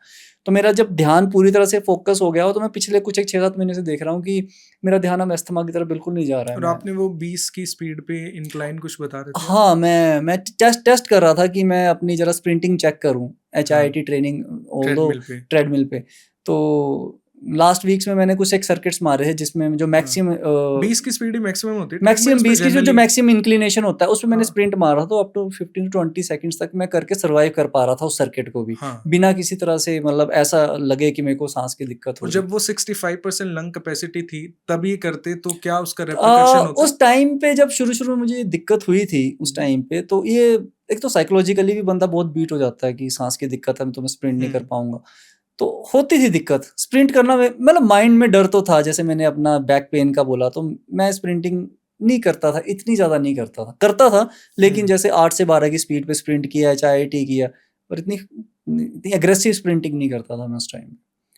तो मेरा जब ध्यान पूरी तरह से फोकस हो गया हो, तो मैं पिछले कुछ एक 6-7 महीने से देख रहा हूँ कि मेरा ध्यान अब अस्थमा की तरफ बिल्कुल नहीं जा रहा है। और आपने वो 20 की स्पीड पे इंक्लाइन कुछ बता रहे थे? हाँ, मैं टेस्ट कर रहा था कि मैं अपनी जरा स्प्रिंटिंग चेक करूँ, HIIT ट्रेनिंग, ऑल्दो ट्रेडमिल पे। ट्रेडमिल पे। तो लास्ट वीक्स में मैंने कुछ एक सर्किट्स मारे हैं जिसमें जो मैक्सिमम 20 की स्पीड ही मैक्सिमम होती है मैक्सिमम treadmills पे 20 की जो generally? मैक्सिमम इंक्लिनेशन होता है, उसमें मैंने हाँ। स्प्रिंट मारा, तो अप टू 15 to 20 सेकंड्स तक मैं करके सर्वाइव कर पा रहा था उस सर्किट को भी, हाँ। बिना किसी तरह से मतलब ऐसा लगे कि मेरे को सांस की दिक्कत हो और रही। जब वो 65% लंग कैपेसिटी थी तब ये करते तो क्या उसका रेप्लिकेशन होता? उस टाइम पे जब शुरू-शुरू में मुझे ये दिक्कत हुई थी उस टाइम पे, तो ये एक तो साइकोलॉजिकली भी बंदा बहुत बीट हो जाता है कि सांस की दिक्कत है, तो मैं स्प्रिंट नहीं कर पाऊँगा। तो होती थी दिक्कत, स्प्रिंट करना में मतलब माइंड में डर तो था, जैसे मैंने अपना बैक पेन का बोला, तो मैं स्प्रिंटिंग नहीं करता था, इतनी ज़्यादा नहीं करता था, लेकिन जैसे 8 से 12 की स्पीड पे स्प्रिंट किया, HIIT किया, पर इतनी एग्रेसिव स्प्रिंटिंग नहीं करता था मैं उस टाइम।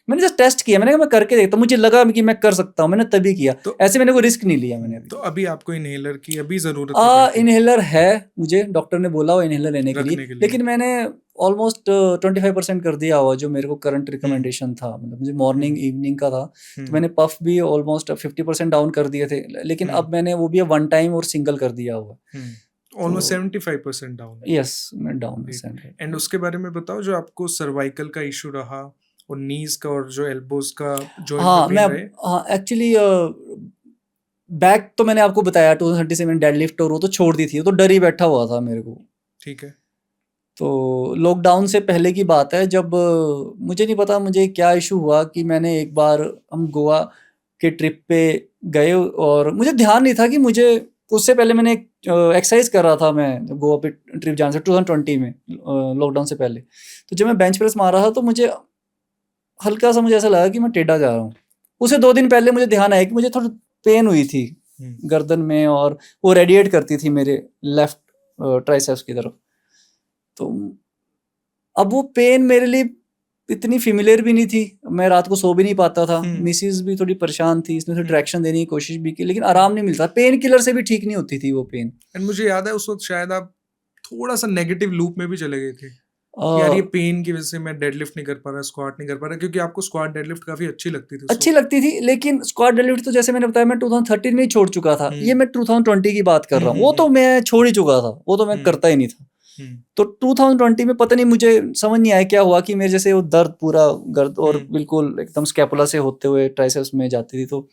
मैंने जस्ट टेस्ट किया, मैंने कहा मैं करके देखता हूँ, मुझे लगा कि मैं कर सकता हूँ, मैंने तभी किया। तो ऐसे मैंने कोई रिस्क नहीं लिया मैंने अभी। तो अभी आपको इनहेलर की अभी जरूरत नहीं पड़ती इनहेलर है, मुझे डॉक्टर ने बोला वो इनहेलर लेने के रखने लिए, के लिए? लेकिन मैंने ऑलमोस्ट 25% कर दिया हुआ जो मेरे को करंट रिकमेंडेशन था, मतलब मुझे मॉर्निंग इवनिंग का था, तो मैंने पफ भी ऑलमोस्ट 50% डाउन कर दिए थे, लेकिन अब मैंने वो भी वन टाइम और सिंगल कर दिया हुआ। Almost 75% down. यस, मैं डाउन। एंड उसके बारे में बताओ, जो आपको सर्वाइकल का इशू रहा और नीज का और जो एल्बोज का जॉइंट हाँ, में पेन रहे? हाँ, एक्चुअली बैक तो मैंने आपको बताया 2030 से मैंने डेडलिफ्ट और वो तो छोड़ दी थी, वो तो डर ही बैठा हुआ था मेरे को। ठीक है। तो लॉकडाउन से पहले की बात है, जब मुझे नहीं पता मुझे क्या इशू हुआ कि मैंने एक बार, हम गोवा के ट्रिप पे गए और मुझे ध्यान नहीं था कि मुझे, उससे पहले मैंने एक्सरसाइज कर रहा था मैं गोवा पे ट्रिप जाने से 2020 में, लॉकडाउन से पहले। तो जब मैं बेंच प्रेस मार रहा था तो मुझे हल्का सा मुझे ऐसा लगा कि मैं टेढ़ा जा रहा हूँ। उसे 2 दिन पहले मुझे ध्यान आया कि मुझे थोड़ी पेन हुई थी गर्दन में, और वो रेडिएट करती थी मेरे लेफ्ट ट्राइसेप्स की तरफ। तो अब वो पेन मेरे लिए इतनी फेमिलियर भी नहीं थी, मैं रात को सो भी नहीं पाता था, मिसिस भी थोड़ी परेशान थी, इसने थोड़ी डायरेक्शन देने की कोशिश भी की, लेकिन आराम नहीं मिलता, पेन किलर से भी ठीक नहीं होती थी वो पेन। एंड मुझे याद है उस वक्त शायद आप थोड़ा सा नेगेटिव लूप में भी चले गए थे कि यार ये पेन की वजह से मैं डेडलिफ्ट नहीं कर पा रहा, स्क्वाट नहीं कर पा रहा, क्योंकि आपको स्क्वाट डेडलिफ्ट काफी अच्छी लगती थी। अच्छी लगती थी, लेकिन स्क्वाट डेडलिफ्ट तो जैसे मैंने बताया मैं 2013 में ही छोड़ चुका था, ये मैं 2020 की बात कर रहा हूँ, वो तो मैं छोड़ ही चुका था, वो तो मैं करता ही नहीं था। तो 2020 में पता नहीं मुझे समझ नहीं आया क्या हुआ कि मेरे जैसे वो दर्द पूरा गर्द और बिल्कुल एकदम स्कैपुला से होते हुए ट्राइसेप्स में जाती थी, तो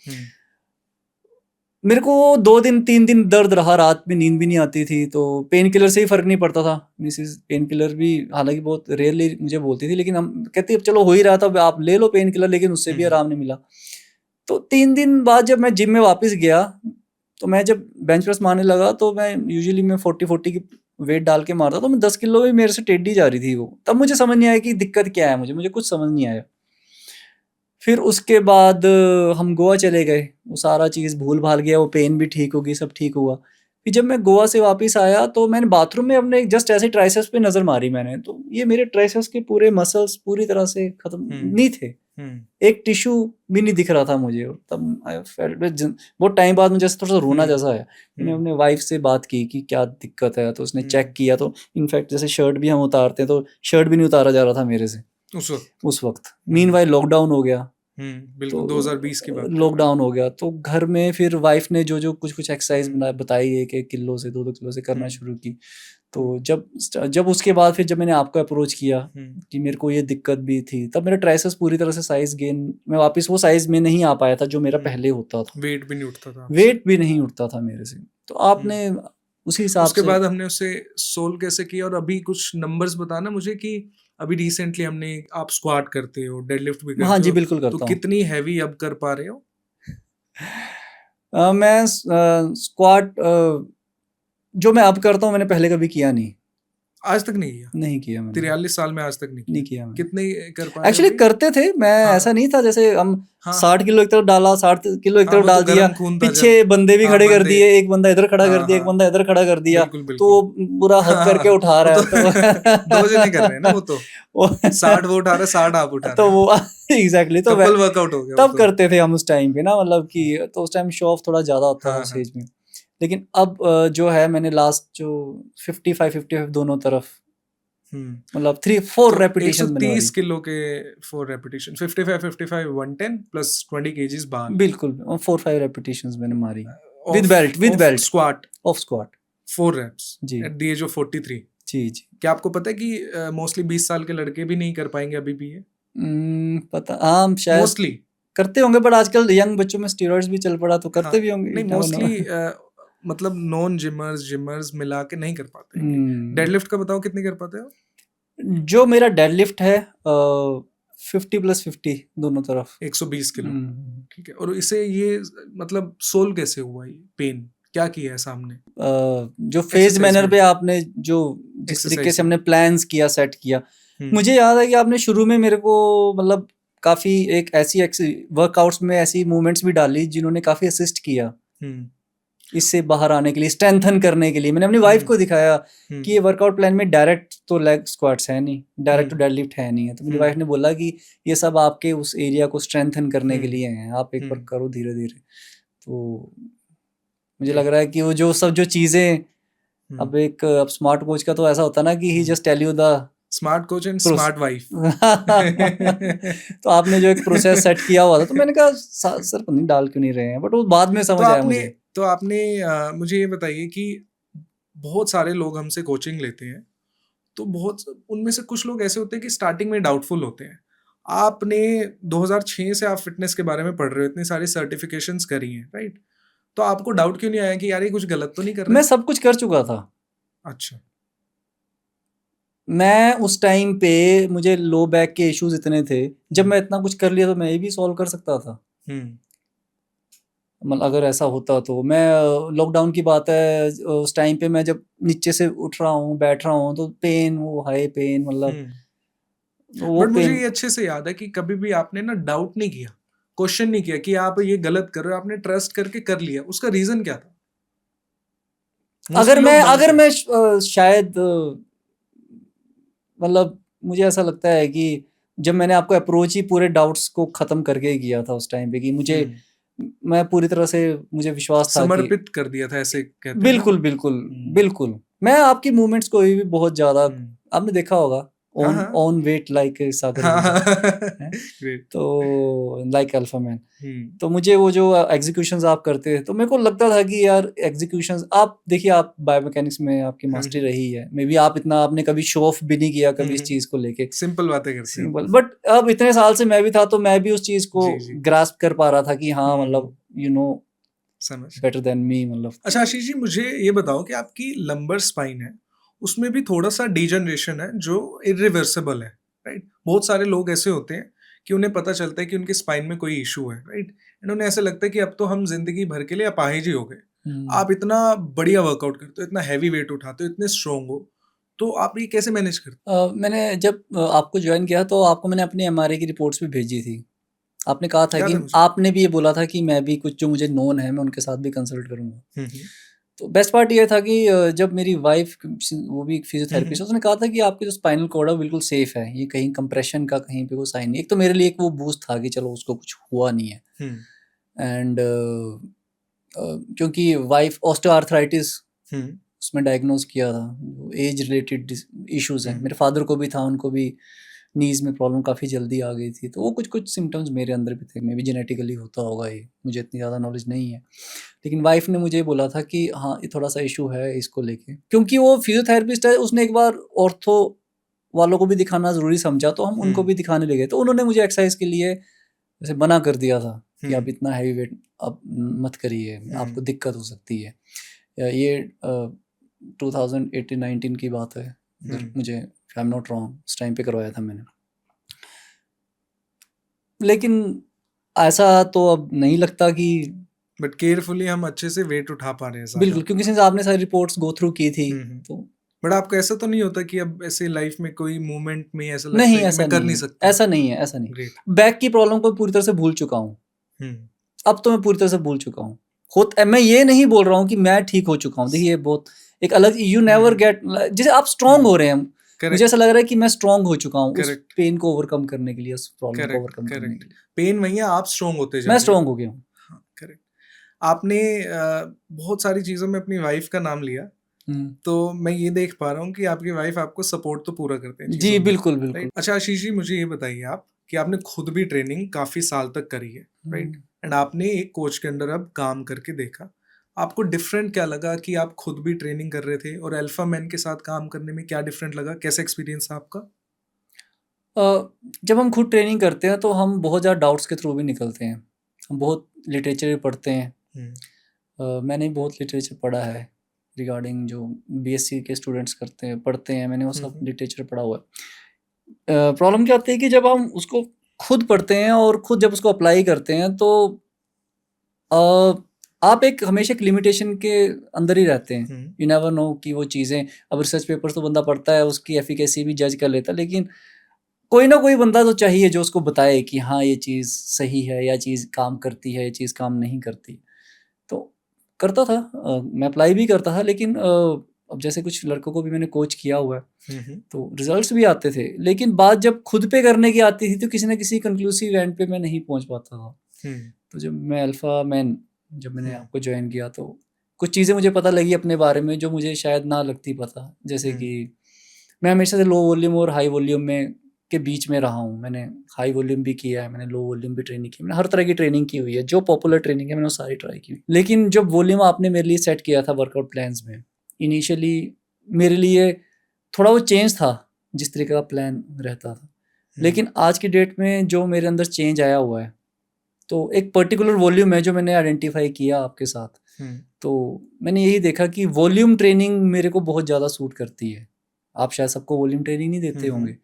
मेरे को 2 दिन 3 दिन दर्द रहा, रात में नींद भी नहीं आती थी, तो पेन किलर से ही फर्क नहीं पड़ता था। मिसिस पेन किलर भी हालांकि बहुत रेयरली मुझे बोलती थी, लेकिन हम कहती अब चलो हो ही रहा था, आप ले लो पेन किलर, लेकिन उससे भी आराम नहीं मिला। तो 3 दिन बाद जब मैं जिम में वापस गया, तो मैं जब बेंच प्रेस मारने लगा, तो मैं यूजुअली मैं 40 की वेट डाल के मारता, तो मैं 10 किलो भी मेरे से टेढ़ी जा रही थी वो। तब मुझे समझ नहीं आया कि दिक्कत क्या है, मुझे कुछ समझ नहीं आया। फिर उसके बाद हम गोवा चले गए, वो सारा चीज़ भूल भाल गया, वो पेन भी ठीक हो गई, सब ठीक हुआ। फिर जब मैं गोवा से वापस आया, तो मैंने बाथरूम में अपने जस्ट ऐसे ट्राइसेप्स पे नज़र मारी मैंने, तो ये मेरे ट्राइसेप्स के पूरे मसल्स पूरी तरह से खत्म नहीं थे, एक टिश्यू भी नहीं दिख रहा था मुझे। और तब आई फेल्ट, बहुत टाइम बाद मुझे थोड़ा सा रोना जैसा आया। मैंने अपने वाइफ से बात की कि क्या दिक्कत है, तो उसने चेक किया, तो इनफैक्ट जैसे शर्ट भी हम उतारते हैं, तो शर्ट भी नहीं उतारा जा रहा था मेरे से उस वक्त। मीनवाइल लॉकडाउन हो गया, बिल्कुल 2020 की बात, लॉकडाउन हो गया, तो घर में फिर वाइफ ने जो कुछ एक्सरसाइज बताई, 1-1 किलो से 2-2 किलो से करना शुरू की। तो जब उसके बाद फिर जब मैंने आपको अप्रोच किया कि मेरे को ये दिक्कत भी थी, तब मेरा ट्राइसेप्स पूरी तरह से साइज गेन, मैं वापस वो साइज में नहीं आ पाया था जो मेरा पहले होता था, वेट भी नहीं उठता था, वेट भी नहीं उठता था मेरे से। तो आपने उसी हिसाब से, उसके बाद हमने उसे सोल्व कैसे किया, और अभी कुछ नंबर्स बताना मुझे कि अभी रिसेंटली हमने, आप स्क्वाट करते हो, डेडलिफ्ट भी करते हो? हाँ जी, बिल्कुल करता हूँ। तो कितनी हैवी अब कर पा रहे हो? मैं स्क्वाट जो मैं अब करता हूँ मैंने पहले कभी किया नहीं। आज तक नहीं किया? नहीं किया मैंने, 43 साल में आज तक नहीं नहीं किया? किया मैंने। कितने कर पाए एक्चुअली अभी? करते थे मैं, हाँ। ऐसा नहीं था जैसे हम हाँ 60 किलो एक तरफ डाला, 60 किलो एक हाँ, तरफ वो तो डाल दिया, गर्म खून था पीछे जब। बंदे भी हाँ खड़े कर बंदे, दिए, एक बंदा इधर खड़ा कर हाँ दिया, एक हाँ बंदा इधर खड़ा कर दिया, बिल्कुल तो वो बिल्कुल। पूरा हग हाँ करके हाँ, उठा वो रहा तो है तो दो जने कर रहे हैं ना वो तो, वो 60 वो उठा रहे, 60 आप उठा तो रहे वो एग्जैक्टली, तो कपल वर्कआउट हो गया वो तब तो। करते थे हम उस टाइम पे ना, मतलब कि तो उस टाइम शो ऑफ थोड़ा ज्यादा होता था हाँ उस हाँ एज में। लेकिन अब जो है मैंने लास्ट जो 55 दोनों तरफ, मतलब 3-4 तो रेपिटेशंस मैंने 130 मारी। किलो के 4 रेपिटेशन, 55 110 प्लस 20 केजीज बार बिल्कुल 4-5 रेपिटेशंस मैंने मारी off with belt squat, off squat. 4 reps जी एट द एज ऑफ 43। जी जी। क्या आपको पता है कि मोस्टली 20 साल के लड़के भी नहीं कर पाएंगे अभी भी ये? पता, हाँ शायद मोस्टली, करते होंगे, बट आजकल यंग बच्चों में स्टेरॉइड्स भी चल पड़ा तो करते हाँ भी होंगे, नहीं you never know। मोस्टली मतलब नॉन जिमर्स मिला के नहीं कर पाते हैं। डेडलिफ्ट का बताओ कितने कर पाते हो? जो मेरा डेडलिफ्ट है 50+50 दोनों तरफ। 120 किलो, ठीक है। और इसे ये मतलब सोल कैसे हुआ, ये पेन क्या किया है सामने? जो फेज Exercise मैनर में। पे आपने जो जिस Exercise तरीके से में। हमने प्लान्स किया, सेट किया, हम्म, मुझे याद है कि आपने शुरू में मेरे को मतलब काफी एक ऐसी वर्कआउट्स में ऐसी मूवमेंट्स भी डाली जिन्होंने काफी असिस्ट किया हम्म, इससे बाहर आने के लिए, स्ट्रेंथन करने के लिए। मैंने अपनी वाइफ को दिखाया कि ये वर्कआउट प्लान में डायरेक्ट तो लेग स्क्वाट्स है नहीं, डायरेक्ट तो डेडलिफ्ट है नहीं है, तो मेरी वाइफ ने बोला कि ये सब आपके उस एरिया को स्ट्रेंथन करने के लिए हैं, आप एक बार करो धीरे धीरे। तो मुझे लग रहा है कि वो जो सब जो चीजें अब एक अब स्मार्ट कोच का तो ऐसा होता ना कि he just tell you the smart coach and smart wife. तो आपने जो एक प्रोसेस सेट किया हुआ था, तो मैंने कहा सर पता नहीं डाल क्यों नहीं रहे हैं, बट वो बाद में समझ आया मुझे। तो आपने मुझे ये बताइए कि बहुत सारे लोग हमसे कोचिंग लेते हैं, तो बहुत उनमें से कुछ लोग ऐसे होते हैं कि स्टार्टिंग में डाउटफुल होते हैं। आपने 2006 से आप फिटनेस के बारे में पढ़ रहे हो, इतनी सारी सर्टिफिकेशंस करी हैं, राइट? तो आपको डाउट क्यों नहीं आया कि यार ये कुछ गलत तो नहीं कर रहे? मैं सब कुछ कर चुका था। अच्छा। मैं उस टाइम पे मुझे लो बैक के इश्यूज इतने थे, जब मैं इतना कुछ कर लिया तो मैं ये भी सॉल्व कर सकता था। मतलब अगर ऐसा होता तो मैं लॉकडाउन की बात है, उस टाइम पे मैं जब नीचे से उठ रहा हूँ, बैठ रहा हूँ, तो पेन, वो हाई पेन, मतलब वो बट मुझे पेन। ये अच्छे से याद है कि कभी भी आपने ना डाउट नहीं किया, क्वेश्चन नहीं किया कि आप ये गलत कर रहे हो, आपने ट्रस्ट करके कर लिया। उसका रीजन क्या था? अगर मैं शायद मतलब मुझे ऐसा लगता है कि जब मैंने आपको अप्रोच ही पूरे डाउट्स को खत्म करके किया था उस टाइम पे, कि मुझे मैं पूरी तरह से मुझे विश्वास था कि समर्पित कर दिया था, ऐसे कहते हैं ना। बिल्कुल बिल्कुल बिल्कुल। मैं आपकी मूवमेंट्स को भी बहुत ज्यादा, आपने देखा होगा, ऑन वेट लाइक सागर तो लाइक अल्फा मैन। तो मुझे वो जो एग्जीक्यूशंस आप करते थे, तो मेरे को लगता था कि यार एग्जीक्यूशंस, आप देखिए आप बायोमैकेनिक्स में आपकी मास्टरी रही है, मे बी आप इतना आपने कभी शो ऑफ भी नहीं किया कभी इस चीज को लेके, सिंपल बातें करते हैं। सिंपल। बट अब इतने साल से मैं भी था, तो मैं भी उस चीज को ग्रास्प कर पा रहा था कि हाँ मतलब you know better than me, मतलब। अच्छा आशीष जी, मुझे ये बताओ कि आपकी लंबर स्पाइन है, उसमें भी थोड़ा सा डिजनरेशन है जो इरिवर्सिबल है, राइट? बहुत सारे लोग ऐसे होते हैं कि उन्हें पता चलता है कि उनके स्पाइन में कोई इशू है, राइट? एंड उन्हें ऐसा लगता है कि अब तो हम जिंदगी भर के लिए अपाहिज ही हो गए। आप इतना बढ़िया वर्कआउट करते हो, इतना हैवी वेट उठाते हो, इतने स्ट्रॉन्ग हो, तो आप ये कैसे मैनेज करते? मैंने जब आपको ज्वाइन किया तो आपको मैंने अपनी एमआरआई की रिपोर्ट्स भी भेजी थी। आपने कहा था कि आपने भी ये बोला था कि मैं भी कुछ जो मुझे नोन है मैं उनके साथ भी कंसल्ट करूंगा। तो बेस्ट पार्ट ये था कि जब मेरी वाइफ, वो भी एक फिजियोथेरेपिस्ट, उसने कहा था कि आपके जो स्पाइनल कॉर्ड है वो बिल्कुल सेफ है, ये कहीं कंप्रेशन का कहीं पे कोई साइन नहीं। एक तो मेरे लिए एक वो बूस्ट था कि चलो उसको कुछ हुआ नहीं है। एंड क्योंकि वाइफ ऑस्टियोआर्थराइटिस उसमें डायग्नोज किया था, एज रिलेटेड इश्यूज हैं, मेरे फादर को भी था, उनको भी नीज में प्रॉब्लम काफ़ी जल्दी आ गई थी, तो वो कुछ सिम्टम्स मेरे अंदर भी थे, मे बी जेनेटिकली होता होगा, ये मुझे इतनी ज़्यादा नॉलेज नहीं है। लेकिन वाइफ ने मुझे बोला था कि हाँ ये थोड़ा सा इशू है इसको लेके, क्योंकि वो फिजियोथेरेपिस्ट है, उसने एक बार ऑर्थो वालों को भी दिखाना ज़रूरी समझा, तो हम उनको भी दिखाने लगे। तो उन्होंने मुझे एक्सरसाइज के लिए जैसे मना कर दिया था कि आप इतना हैवी वेट अब मत करिए, आपको दिक्कत हो सकती है। ये 2018-19 की बात है, मुझे आई एम नॉट रॉन्ग, उस टाइम पे करवाया था मैंने। लेकिन ऐसा तो अब नहीं लगता कि, बट केयरफुली हम अच्छे से वेट उठा पा रहे हैं। बिल्कुल, क्योंकि सिंस आपने सारी रिपोर्ट्स गो थ्रू की थी, तो बट आपको ऐसा तो नहीं होता कि अब ऐसे लाइफ में कोई मोमेंट में ऐसा लगता नहीं, है कि ऐसा मैं कर नहीं नहीं है, सकता? ऐसा नहीं है, ऐसा नहीं। ग्रेट। बैक की प्रॉब्लम को पूरी तरह से भूल चुका हूँ। हम्म। अब तो मैं पूरी तरह से भूल चुका हूँ। मैं ये नहीं बोल रहा हूँ कि मैं ठीक हो चुका हूँ। देखिए ये बहुत एक अलग, यू नेवर गेट, जैसे आप स्ट्रांग हो रहे हैं। मुझे करेक्ट ऐसा लग रहा है कि मैं स्ट्रांग हो चुका हूँ उस करेक्ट पेन को ओवरकम करने के लिए, उस प्रॉब्लम को करेक्ट ओवरकम करने करेक्ट। के लिए। पेन वही है, आप स्ट्रोंग होते जा मैं रहे हो। स्ट्रांग हो गया हूँ। हाँ, करेक्ट। आपने बहुत सारी चीजों में अपनी वाइफ का नाम लिया, हम्म। तो मैं ये देख पा रहा हूँ कि आपकी वाइफ आपको सपोर्ट तो पूरा करते हैं जी चीजों में, बिल्कुल बिल्कुल। राइट? अच्छा आशीष जी, मुझे ये बताइए आप कि आपने खुद भी ट्रेनिंग काफी साल तक करी है, राइट? एंड आपने एक कोच के अंडर अब काम करके देखा, आपको डिफरेंट क्या लगा कि आप खुद भी ट्रेनिंग कर रहे थे और अल्फा मैन के साथ काम करने में क्या डिफरेंट लगा? कैसा एक्सपीरियंस था आपका? जब हम खुद ट्रेनिंग करते हैं तो हम बहुत ज़्यादा डाउट्स के थ्रू भी निकलते हैं। हम बहुत लिटरेचर भी पढ़ते हैं। मैंने भी बहुत लिटरेचर पढ़ा है रिगार्डिंग जो बीएससी के स्टूडेंट्स पढ़ते हैं। मैंने वो सब लिटरेचर पढ़ा हुआ है। प्रॉब्लम क्या होती है कि जब हम उसको खुद पढ़ते हैं और खुद जब उसको अप्लाई करते हैं तो आप हमेशा एक लिमिटेशन के अंदर ही रहते हैं। यू नेवर नो कि वो चीज़ें, अब रिसर्च पेपर्स तो बंदा पढ़ता है, उसकी एफिकेसी भी जज कर लेता है, लेकिन कोई ना कोई बंदा तो चाहिए जो उसको बताए कि हाँ ये चीज़ सही है, या चीज़ काम करती है, ये चीज़ काम नहीं करती। तो करता था, मैं अप्लाई भी करता था, लेकिन अब जैसे कुछ लड़कों को भी मैंने कोच किया हुआ है तो रिजल्ट्स भी आते थे, लेकिन बात जब खुद पे करने की आती थी तो किसी ना किसी कंक्लूसिव एंड पे मैं नहीं पहुंच पाता था। तो जब मैं अल्फा मैन, जब मैंने आपको ज्वाइन किया तो कुछ चीज़ें मुझे पता लगी अपने बारे में जो मुझे शायद ना लगती पता। जैसे कि मैं हमेशा से लो वॉल्यूम और हाई वॉल्यूम में के बीच में रहा हूँ। मैंने हाई वॉल्यूम भी किया है, मैंने लो वॉल्यूम भी ट्रेनिंग की, मैंने हर तरह की ट्रेनिंग की हुई है, जो पॉपुलर ट्रेनिंग है मैंने वो सारी ट्राई की। लेकिन जब वॉल्यूम आपने मेरे लिए सेट किया था वर्कआउट प्लान्स में, इनिशियली मेरे लिए थोड़ा वो चेंज था जिस तरीके का प्लान रहता था। लेकिन आज की डेट में जो मेरे अंदर चेंज आया हुआ है, तो एक पर्टिकुलर वॉल्यूम है जो मैंने आइडेंटिफाई किया आपके साथ। तो मैंने यही देखा कि वॉल्यूम ट्रेनिंग मेरे को बहुत ज़्यादा सूट करती है। आप शायद सबको वॉल्यूम ट्रेनिंग नहीं देते होंगे,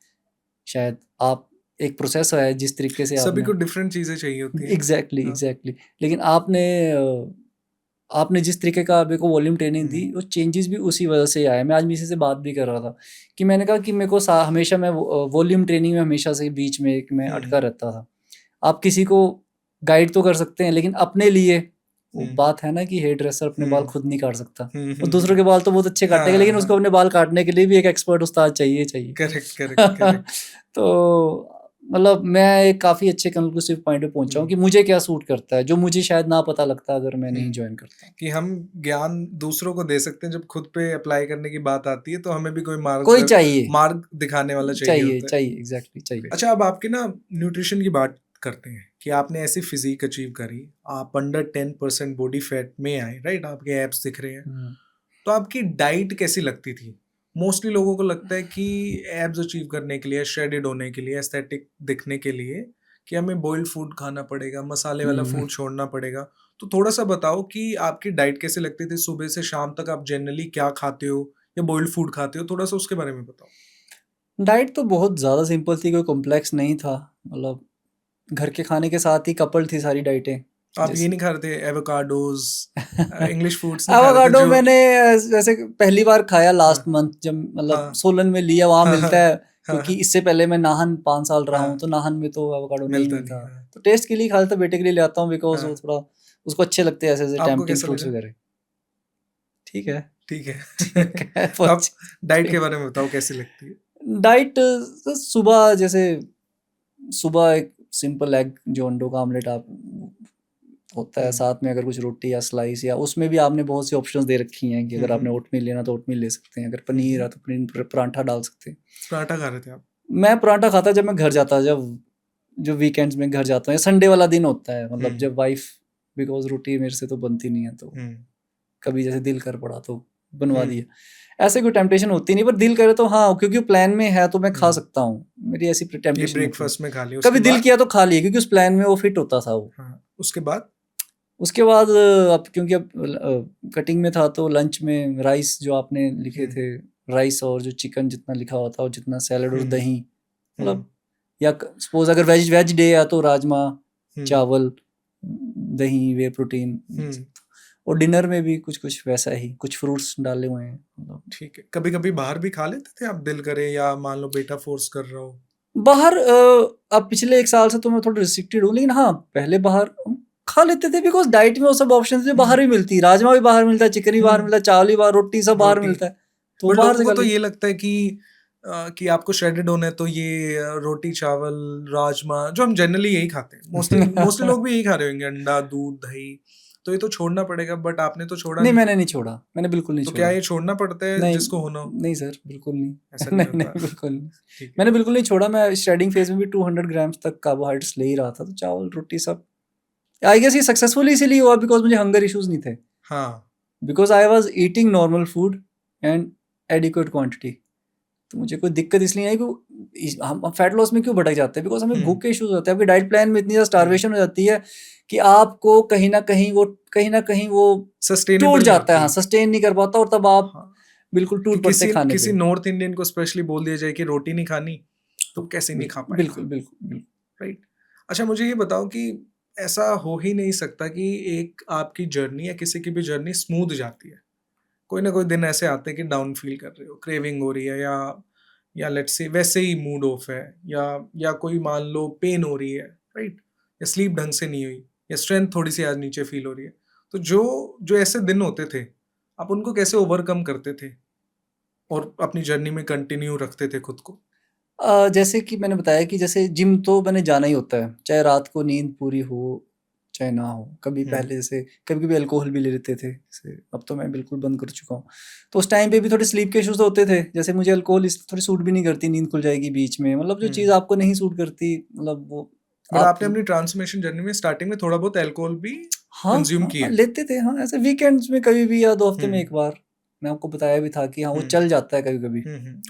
शायद आप एक प्रोसेस है जिस तरीके से सभी आपने को डिफरेंट चीजें चाहिए होती हैं। Exactly exactly. लेकिन आपने जिस तरीके का मेरे को वॉल्यूम ट्रेनिंग दी, वो चेंजेस भी उसी वजह से आया। मैं आज मिसी से बात भी कर रहा था कि मैंने कहा कि मेरे को हमेशा मैं वॉल्यूम ट्रेनिंग में हमेशा से बीच में मैं अटका रहता था। आप किसी को गाइड तो कर सकते हैं, लेकिन अपने लिए वो बात है ना कि हेयर ड्रेसर अपने बाल खुद नहीं काट सकता। वो दूसरों के बाल तो बहुत अच्छे काटेगा, लेकिन उसको अपने बाल काटने के लिए भी एक एक्सपर्ट उस्ताद चाहिए। Correct correct correct. तो मतलब मैं एक काफ़ी अच्छे कंक्लूसिव पॉइंट पे पहुंचा हूँ कि मुझे क्या सूट करता है, जो मुझे शायद ना पता लगता अगर मैं नहीं ज्वाइन करता। कि हम ज्ञान दूसरों को दे सकते हैं, जब खुद पे अप्लाई करने की बात आती है तो हमें भी कोई चाहिए, मार्ग दिखाने वाला चाहिए होता है। चाहिए एग्जैक्टली चाहिए। अच्छा, अब आपके ना न्यूट्रिशन की बात करते हैं कि आपने ऐसी फिजिक अचीव करी, आप अंडर 10% बॉडी फैट में आए, राइट? आपके एब्स दिख रहे हैं, तो आपकी डाइट कैसी लगती थी? मोस्टली लोगों को लगता है कि एब्स अचीव करने के लिए, श्रेडेड होने के लिए, एस्थेटिक दिखने के लिए कि हमें बॉइल्ड फूड खाना पड़ेगा, मसाले वाला फूड छोड़ना पड़ेगा। तो थोड़ा सा बताओ कि आपकी डाइट कैसे लगती थी? सुबह से शाम तक आप जनरली क्या खाते हो या बॉइल्ड फूड खाते हो? थोड़ा सा उसके बारे में बताओ। डाइट तो बहुत ज़्यादा सिंपल थी, कोई कॉम्प्लेक्स नहीं था। मतलब घर के खाने के साथ ही कपल्ड थी सारी डाइटें। आप ये नहीं खा रहे थे एवोकाडोज, इंग्लिश फूड्स नहीं खा रहे थे एवोकाडो जो? मैंने वैसे पहली बार खाया लास्ट मंथ, जब मतलब सोलन में लिया, वहाँ मिलता है। क्योंकि इससे पहले मैं नाहन 5 साल रहा हूँ, तो नाहन में तो एवोकाडो नहीं मिलता। तो टेस्ट के लिए खा लेता, बेटे के लिए ले आता हूँ, बिकॉज वो थोड़ा उसको अच्छे लगते हैं ऐसे टेम्पटिंग फ्रूट्स वगैरह। ठीक है ठीक है। ठीक है। आप डाइट के बारे में बताओ कैसी लगती है? डाइट सुबह जैसे सुबह एक सिंपल एग जो अंडों का आमलेट आप होता है, साथ में अगर कुछ रोटी या स्लाइस, या उसमें भी आपने बहुत सी ऑप्शंस दे रखी हैं कि अगर आपने ओटमील लेना तो ओटमील ले सकते हैं, अगर पनीर है तो पनीर पराठा डाल सकते हैं। पराठा खा रहे थे आप? मैं पराठा खाता जब मैं घर जाता, जब वीकेंड्स में घर जाता हूँ या संडे वाला दिन होता है, मतलब जब वाइफ, बिकॉज रोटी मेरे से तो बनती नहीं है, तो कभी जैसे दिल कर पड़ा तो बनवा दिया। ऐसे कोई टेम्पटेशन होती नहीं, पर दिल करे तो हाँ, क्योंकि प्लान में है तो मैं खा सकता हूँ। मेरी ऐसी टेम्पटेशन ब्रेकफास्ट में खा लिया, कभी दिल किया तो खा लिया, क्योंकि उस प्लान में वो फिट होता था वो। उसके बाद अब क्योंकि अब कटिंग में था तो लंच में राइस जो आपने लिखे थे, राइस और जो चिकन जितना लिखा हुआ था, और जितना सैलड और दही, मतलब या सपोज अगर वेज डे है तो राजमा चावल दही वे प्रोटीन, और डिनर में भी कुछ वैसा ही, कुछ फ्रूट्स डाले हुए हैं मतलब। ठीक है, कभी कभी बाहर भी खा लेते थे आप, दिल करे या मान लो बेटा फोर्स कर रहा हो? बाहर अब पिछले 1 साल से तो मैं थोड़ा रिस्ट्रिक्टेड हूँ, लेकिन हाँ पहले बाहर हम खा लेते थे, बिकॉज डाइट में वो सब ऑप्शन जो बाहर भी मिलती है, राजमा भी बाहर मिलता है, चिकन भी बाहर मिलता है, चावल भी बाहर, रोटी सब बाहर रोटी। मिलता है, तो बट बाहर लोगों से को खा तो लेते। ये लगता है कि आपको श्रेडेड होना है तो ये रोटी चावल राजमा, जो हम जनरली यही खाते हैं, मोस्टली मोस्टली लोग भी यही खा रहे होंगे, अंडा दूध दही, तो ये तो छोड़ना पड़ेगा, बट आपने तो छोड़ा नहीं नहीं। मैंने नहीं छोड़ा, मैंने बिल्कुल नहीं तो छोड़ा। क्या ये छोड़ना पड़ता है नहीं जिसको होना हो? नहीं सर, बिल्कुल नहीं। ऐसा नहीं नहीं होता। बिल्कुल नहीं। ठीक है। मैंने बिल्कुल नहीं छोड़ा। मैं स्टार्टिंग फेज में भी 200 ग्राम्स तक कार्बोहाइड्रेट्स ले ही रहा था, तो चावल रोटी सब। आई गेस ये सक्सेसफुल इसीलिए हुआ बिकॉज मुझे हंगर इश्यूज नहीं थे, हाँ। Because I was eating normal food and adequate quantity. तो मुझे कोई दिक्कत इसलिए आई कि हम फैट लॉस में क्यों भटक जाते हैं, बिकॉज हमें भूख के इश्यूज होते हैं। आपकी डाइट प्लान में इतनी ज़्यादा स्टारवेशन हो जाती है कि आपको कहीं ना कहीं वो टूट जाता है, हाँ सस्टेन नहीं कर पाता, और तब आप हाँ। बिल्कुल टूट पड़ते किसी खाने किसी पे। नॉर्थ इंडियन को स्पेशली बोल दिया जाए कि रोटी नहीं खानी, तो कैसे नहीं खा पाएगा? बिल्कुल बिल्कुल बिल्कुल। राइट। अच्छा, मुझे ये बताओ कि ऐसा हो ही नहीं सकता कि एक आपकी जर्नी या किसी की भी जर्नी स्मूथ जाती है। कोई ना कोई दिन ऐसे आते हैं कि डाउन फील कर रहे हो, क्रेविंग हो रही है, या लेट्स से वैसे ही मूड ऑफ है, या कोई मान लो पेन हो रही है, राइट, या स्लीप ढंग से नहीं हुई, या स्ट्रेंथ थोड़ी सी आज नीचे फील हो रही है, तो जो जो ऐसे दिन होते थे, आप उनको कैसे ओवरकम करते थे और अपनी जर्नी में कंटिन्यू रखते थे खुद को? जैसे कि मैंने बताया कि जैसे जिम तो मैंने जाना ही होता है, चाहे रात को नींद पूरी हो चाहे ना हो। कभी पहले से कभी अल्कोहल भी ले लेते थे, जैसे अब तो मैं बिल्कुल बंद कर चुका हूँ। तो उस टाइम पे भी थोड़े स्लीप के इश्यूज होते थे, जैसे मुझे अल्कोहल थोड़ी सूट भी नहीं करती, नींद खुल जाएगी बीच में, मतलब जो चीज़ आपको नहीं सूट करती, मतलब वो बट आप आपने अपनी ट्रांसफॉर्मेशन जर्नी में स्टार्टिंग में थोड़ा बहुत अल्कोहल भी हाँ कंज्यूम हाँ किया? लेते थे, हाँ ऐसे वीकेंड्स में कभी भी, या 2 हफ्ते में एक बार। मैं आपको बताया भी था कि हाँ वो चल जाता है कभी कभी,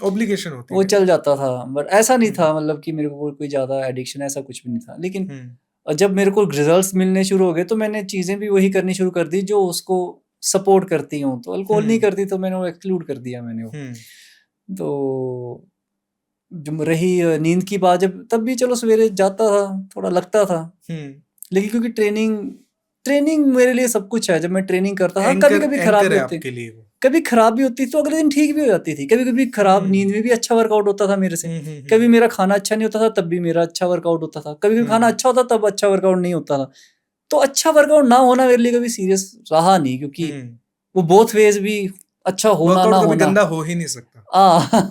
ऑब्लिगेशन होती वो है। चल जाता था, बट ऐसा नहीं था मतलब कि मेरे को कोई ज़्यादा एडिक्शन ऐसा कुछ भी नहीं था। लेकिन जब मेरे को रिजल्ट्स मिलने शुरू हो गए तो मैंने चीज़ें भी वही करनी शुरू कर दी जो उसको सपोर्ट करती हूँ। तो अल्कोहल नहीं करती, तो मैंने वो एक्सक्लूड कर दिया मैंने वो। तो जो रही नींद की बात, जब तब भी चलो सवेरे जाता था, थोड़ा लगता था, लेकिन क्योंकि ट्रेनिंग मेरे लिए सब कुछ है। जब मैं ट्रेनिंग करता था, कभी कभी खराब भी होती, आपके लिए वो। कभी खराब भी होती, तो अगले दिन ठीक भी हो जाती थी। कभी कभी खराब नींद में भी अच्छा वर्कआउट होता था मेरे से। कभी मेरा खाना अच्छा नहीं होता था, तब भी मेरा अच्छा वर्कआउट होता था। कभी कभी खाना अच्छा होता, तब अच्छा वर्कआउट नहीं होता था। तो अच्छा वर्कआउट ना होना मेरे लिए कभी सीरियस रहा नहीं, क्योंकि वो बोथ वेज भी अच्छा होना ना वर्कआउट कभी होना गंदा हो ही नहीं सकता।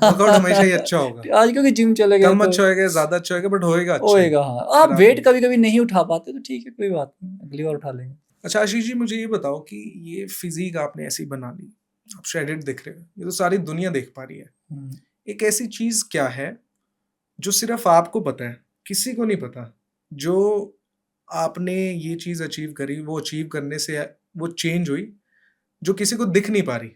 वर्कआउट हमेशा ही अच्छा होगा। आज क्योंकि जिम चले गए कम तो अच्छा होएगा, ज्यादा अच्छा होएगा, बट होएगा अच्छा ही। होएगा। हाँ आप खराब वेट नहीं। कभी कभी नहीं उठा पाते तो ठीक है, कोई बात नहीं, अगली बार उठा लेंगे। अच्छा आशीष जी, मुझे ये बताओ कि ये फिजिक आपने ऐसी बना ली, आप श्रेडेड दिख रहे हो, ये तो सारी दुनिया देख पा रही है। एक ऐसी चीज क्या है जो सिर्फ आपको पता है, किसी को नहीं पता, जो आपने ये चीज अचीव करी, वो अचीव करने से वो चेंज हुई, जो किसी को दिख नहीं पा रही,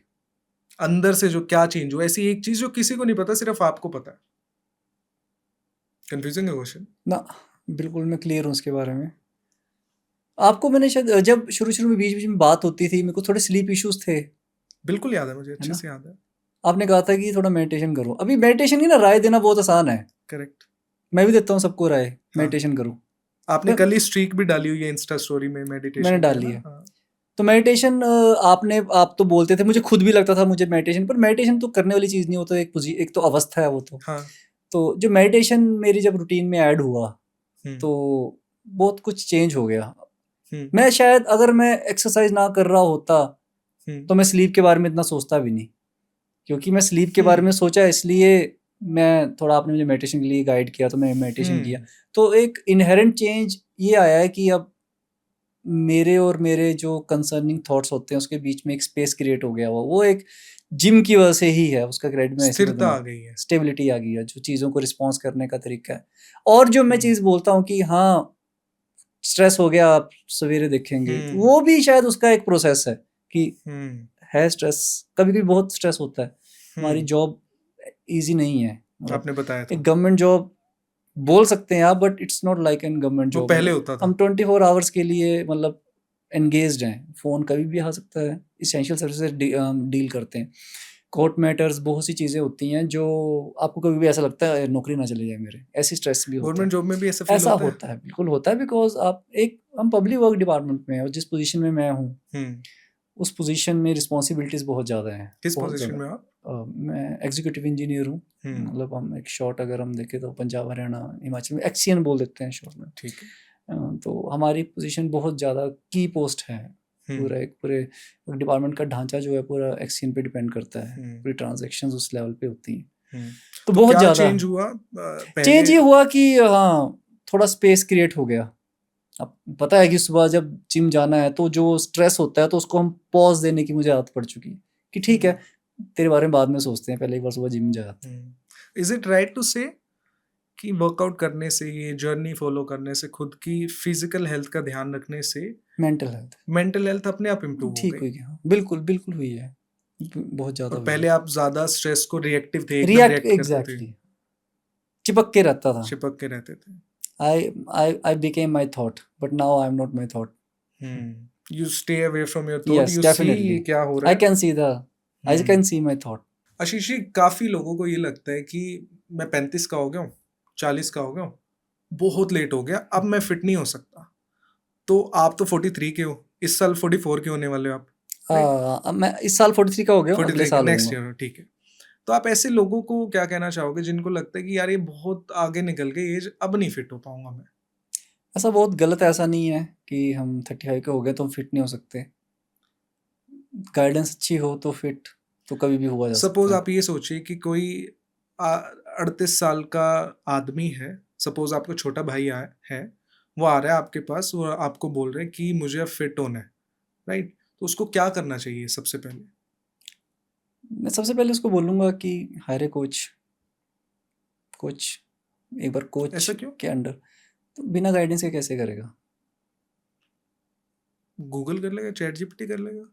अंदर से जो क्या चेंज हुआ, ऐसी एक चीज जो किसी को नहीं पता, सिर्फ आपको पता है? कंफ्यूजिंग है क्वेश्चन ना, बिल्कुल मैं क्लियर हूँ उसके बारे में। आपको मैंने शायद जब शुरू में बीच में बात होती थी, मेरे को थोड़े स्लीप इश्यूज थे, बिल्कुल याद है मुझे, है अच्छे ना? से याद है। आपने कहा था कि थोड़ा मेडिटेशन करो। अभी मेडिटेशन की ना राय देना बहुत आसान है, करेक्ट। मैं भी देता हूँ सबको राय, हाँ। मेडिटेशन करो। आपने कल ही स्ट्रीक भी डाली हुई है इंस्टा स्टोरी में मेडिटेशन मैंने की, डाली ना? है। हाँ। तो मेडिटेशन आप तो बोलते थे, मुझे खुद भी लगता था मुझे मेडिटेशन, पर मेडिटेशन तो करने वाली चीज़ नहीं, हो तो एक तो अवस्था है वो तो। हाँ। तो जो मेडिटेशन मेरी जब रूटीन में ऐड हुआ तो बहुत कुछ चेंज हो गया। मैं शायद अगर मैं एक्सरसाइज ना कर रहा होता तो मैं स्लीप के बारे में इतना सोचता भी नहीं, क्योंकि मैं स्लीप के बारे में सोचा, इसलिए मैं थोड़ा, आपने मुझे मेडिटेशन के लिए गाइड किया तो मैं मेडिटेशन किया। तो एक इनहेरेंट चेंज ये आया है कि अब मेरे और मेरे जो कंसर्निंग थॉट्स होते हैं उसके बीच में एक स्पेस क्रिएट हो गया हुआ, वो एक जिम की वजह से ही है। उसका क्रेडिट मैं ऐसे स्थिरता आ गई है, स्टेबिलिटी आ गई है, जो चीज़ों को रिस्पॉन्स करने का तरीका है। और जो मैं चीज़ बोलता हूँ कि हाँ स्ट्रेस हो गया, आप सवेरे देखेंगे, वो भी शायद उसका एक प्रोसेस है कि है स्ट्रेस, कभी कभी बहुत स्ट्रेस होता है। हमारी जॉब इजी नहीं है, आपने बताया था। एक गवर्नमेंट जॉब बोल सकते हैं आप, but it's not like an government job. पहले होता था। हम 24 आवर्स के लिए मतलब एंगेज्ड हैं, फ़ोन कभी भी आ सकता है, इसेंशियल सर्विसेज डील करते हैं, कोर्ट मैटर्स, बहुत सी चीज़ें होती हैं जो आपको कभी भी ऐसा लगता है नौकरी ना चले जाए मेरे, ऐसी स्ट्रेस भी होता है। गवर्नमेंट जॉब में भी ऐसा फील होता है, बिल्कुल होता है, बिकॉज हम पब्लिक वर्क डिपार्टमेंट में हैं और जिस पोजीशन में मैं हूँ उस पोजीशन में रिस्पॉन्सिबिलिटीज़ बहुत ज़्यादा हैं, किस बहुत पोजीशन ज़्यादा। में आप? मैं एग्जीक्यूटिव इंजीनियर हूँ। मतलब हम एक शॉर्ट अगर हम देखें तो पंजाब, हरियाणा, हिमाचल में एक्सीएन बोल देते हैं शॉर्ट में। ठीक है। तो हमारी पोजीशन बहुत ज़्यादा की पोस्ट है। पूरे डिपार्टमेंट का ढांचा जो है पूरा एक्सीएन पे डिपेंड करता है। पूरी ट्रांजैक्शंस उस लेवल पे होती हैं। तो बहुत क्या ज़्यादा चेंज हुआ चेंज ये हुआ कि हाँ, थोड़ा स्पेस क्रिएट हो गया। अब पता है कि सुबह जब जिम जाना है तो जो स्ट्रेस होता है तो उसको हम पॉज देने की मुझे आदत पड़ चुकी है कि ठीक है, तेरे बारे में बाद में सोचते हैं, पहले एक बार सुबह जिम जाते हैं। इज इट राइट टू से कि वर्कआउट करने से, ये जर्नी फॉलो करने से, खुद की फिजिकल हेल्थ का ध्यान रखने से मेंटल हेल्थ अपने आप इम्प्रूव हो ठीक गई? हुई है, बिल्कुल बिल्कुल हुई है, बहुत ज़्यादा और हुई पहले है। आप ज्यादा स्ट्रेस को रिएक्टिव थे, एकदम रिएक्ट रिएक्ट करते थे, एग्जैक्टली चिपक के रहता था। चिपक के रहते थे। I became my thought, but now I'm not my thought. You stay away from your thought, Yes, you see definitely. क्या हो रहा I है। can see I can see my thought. Ashish ji, काफी लोगों को ये लगता है कि मैं 35 का हो गया हूँ, 40 का हो गया हूँ, बहुत लेट हो गया, अब मैं फिट नहीं हो सकता। तो आप तो 43 के हो, इस साल 44 के होने वाले हो आप, अब मैं इस साल 43 का हो गया हूँ, अगले 43 के साल नेक्स्ट होऊंगा। ईयर, ठीक है। तो आप ऐसे लोगों को क्या कहना चाहोगे जिनको लगता है कि यार ये बहुत आगे निकल गई एज, अब नहीं फिट हो पाऊंगा मैं? ऐसा बहुत गलत ऐसा नहीं है कि हम 35 के हो गए तो हम फिट नहीं हो सकते। गाइडेंस अच्छी हो तो फिट तो कभी भी हुआ जा सपोज सकता है। आप ये सोचिए कि कोई 38 साल का आदमी है, सपोज आपका छोटा भाई है, वो आ रहा है आपके पास, वो आपको बोल रहे हैं कि मुझे अब फिट होना है, राइट? तो उसको क्या करना चाहिए सबसे पहले? मैं सबसे पहले उसको बोलूँगा कि हायरे कोच एक बार कोच ऐसा क्यों? के अंडर। तो बिना गाइडेंस के कैसे करेगा? गूगल कर लेगा, चैट जीपीटी कर लेगा।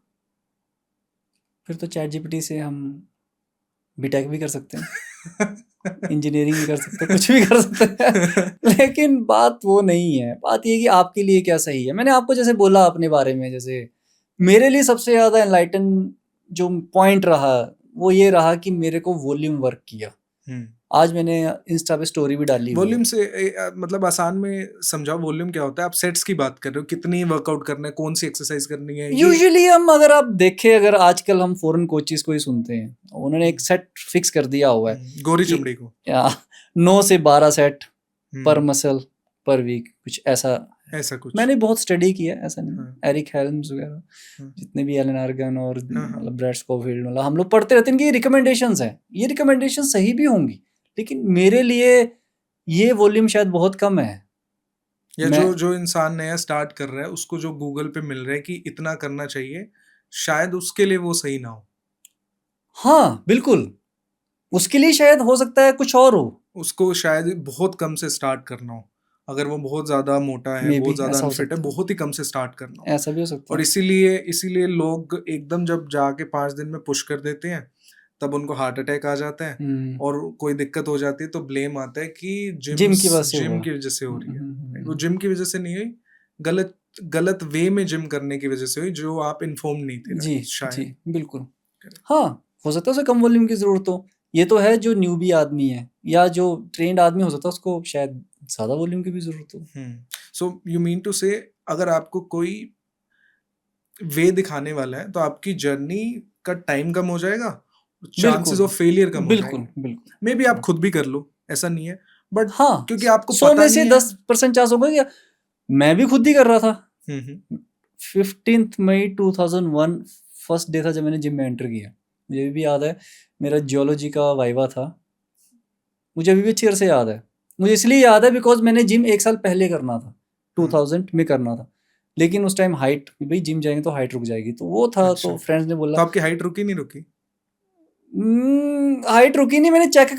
फिर तो चैट जीपीटी से हम बीटेक भी कर सकते हैं, इंजीनियरिंग भी कर सकते हैं, कुछ भी कर सकते हैं। लेकिन बात वो नहीं है, बात ये है कि आपके लिए क्या सही है। मैंने आपको जैसे बोला अपने बारे में, जैसे मेरे लिए सबसे ज़्यादा एनलाइटन जो पॉइंट रहा वो ये रहा कि मेरे को वॉल्यूम वर्क किया। आज मैंने इंस्टा पे स्टोरी भी डाली हुई है। वॉल्यूम से मतलब आसान में समझाओ, वॉल्यूम क्या होता है? आप सेट्स की बात कर रहे हो, कितनी वर्कआउट करना है, कौन सी एक्सरसाइज करनी है? यूजुअली हम अगर आप देखें, अगर आजकल हम फॉरेन कोचेस को ही सुनते हैं, उन्होंने एक सेट फिक्स कर दिया हुआ है गोरी कि चमड़ी को 9 से 12 सेट पर मसल पर वीक, कुछ ऐसा कुछ। मैंने बहुत स्टडी किया, ऐसा नहीं। एरिक हेल्म्स वगैरह जितने भी एलन आर्गन और मतलब ब्रैड स्कोफील्ड, मतलब हम लोग पढ़ते रहते हैं कि ये रिकमेंडेशंस हैं, ये रिकमेंडेशन सही भी होंगी, लेकिन मेरे लिए ये वॉल्यूम शायद बहुत कम है। या जो इंसान नया स्टार्ट कर रहा है, उसको जो गूगल पे मिल रहा है कि इतना करना चाहिए, शायद उसके लिए वो सही ना हो। हाँ बिल्कुल, उसके लिए शायद हो सकता है कुछ और हो, उसको शायद बहुत कम से स्टार्ट करना हो। अगर वो बहुत ज्यादा मोटा है, बहुत ज्यादा अनफिट है, बहुत ही कम से स्टार्ट करना हो। ऐसा भी हो सकता है। और इसीलिए लोग एकदम जब जाके 5 दिन में पुश कर देते हैं, तब उनको हार्ट अटैक आ जाता है, और कोई दिक्कत हो जाती है तो ब्लेम आता है कि जिम की वजह से हो रही है। वो जिम की वजह से नहीं हुई, गलत वे में जिम करने की वजह से हुई, जो आप इन्फॉर्म नहीं थे। जी बिल्कुल। हाँ, हो सकता है उसे कम वॉल्यूम की जरूरत हो। ये तो है जो न्यूबी आदमी है या जो ट्रेंड आदमी, हो सकता है उसको शायद ज्यादा वॉल्यूम की भी जरूरत हो। सो यू मीन टू से, अगर आपको कोई वे दिखाने वाला है तो आपकी जर्नी का टाइम कम हो जाएगा, चांसेस ऑफ फेलियर कम हो जाएंगे। बिल्कुल। मे बी आप खुद भी कर लो, ऐसा नहीं है, बट हाँ, क्योंकि आपको 100 पता में से नहीं है। 10% चांस होगा कि मैं भी खुद ही कर रहा था। 15 मई 2001 फर्स्ट डे था जब मैंने जिम में एंटर किया। मुझे भी याद है, मेरा जियोलॉजी का वाइवा था, मुझे अभी भी अच्छी तरह से याद है। मुझे इसलिए याद है बिकॉज मैंने जिम 1 साल पहले करना था, 2000 में करना था, लेकिन उस टाइम हाइट, भाई जिम जाएंगे तो हाइट रुक जाएगी, तो वो था। तो फ्रेंड्स ने बोला, तो आपकी हाइट रुकी नहीं रुकी? हाइट रुकी नहीं, मैंने चेक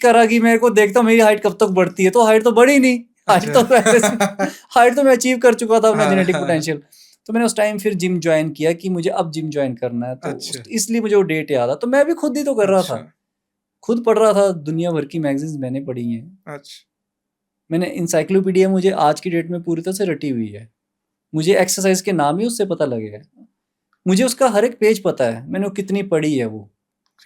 करा कि मेरे को देखता मेरी हाइट कब तक बढ़ती है, तो हाइट तो बढ़ी नहीं। हाइट तो मैं अचीव कर चुका था अपना जेनेटिक पोटेंशियल। तो मैंने उस टाइम फिर जिम ज्वाइन किया कि मुझे अब जिम ज्वाइन करना है, तो इसलिए मुझे वो डेट याद है। तो मैं भी खुद ही तो कर रहा था, खुद पढ़ रहा था, दुनिया भर की मैगजीन्स मैंने पढ़ी हैं। मैंने इंसाइक्लोपीडिया मुझे आज की डेट में पूरी तरह से रटी हुई है। मुझे एक्सरसाइज के नाम ही उससे पता लगेगा, मुझे उसका हर एक पेज पता है, मैंने वो कितनी पढ़ी है। वो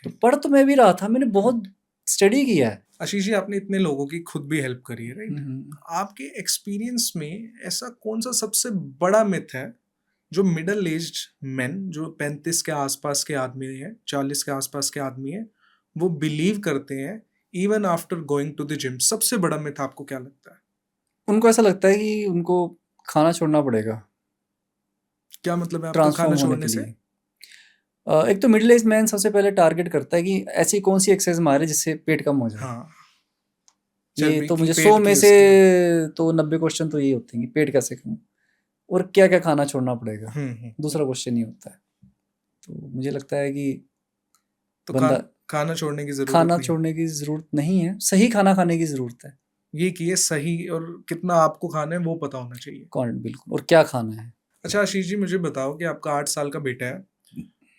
तो पढ़ तो मैं भी रहा था, मैंने बहुत स्टडी किया है। आशीष जी, आपने इतने लोगों की खुद भी हेल्प करी है, राइट? आपके एक्सपीरियंस में ऐसा कौन सा सबसे बड़ा मिथ है जो मिडल एज्ड मेन, जो 35 के आसपास के आदमी हैं, 40 के आसपास के आदमी हैं, वो बिलीव करते हैं even after going to the gym. सबसे बड़ा मिथ आपको क्या लगता है? उनको ऐसा लगता है कि उनको खाना छोड़ना पड़ेगा क्या मतलब है आपका खाना ट्रांसफॉर्म होने छोड़ने के से? लिए। एक तो मिडिल एज मैन सबसे पहले टारगेट करता है कि ऐसी कौन सी एक्सरसाइज मारे जिससे पेट कम हो जाए। हाँ, ये चर्बी तो की, मुझे पेट 100 में की से उसकी। तो 90 क्वेश्चन तो यही होते हैं कि पेट कैसे कम और क्या क्या खाना छोड़ना पड़ेगा। दूसरा क्वेश्चन ही होता है। तो मुझे लगता है कि तो बंदा खाना छोड़ने की जरूरत खाना नहीं है। छोड़ने की ज़रूरत नहीं है, सही खाना खाने की ज़रूरत है। ये कि ये सही और कितना आपको खाना है वो पता होना चाहिए। कौन बिल्कुल, और क्या खाना है। अच्छा आशीष जी, मुझे बताओ कि आपका 8 साल का बेटा है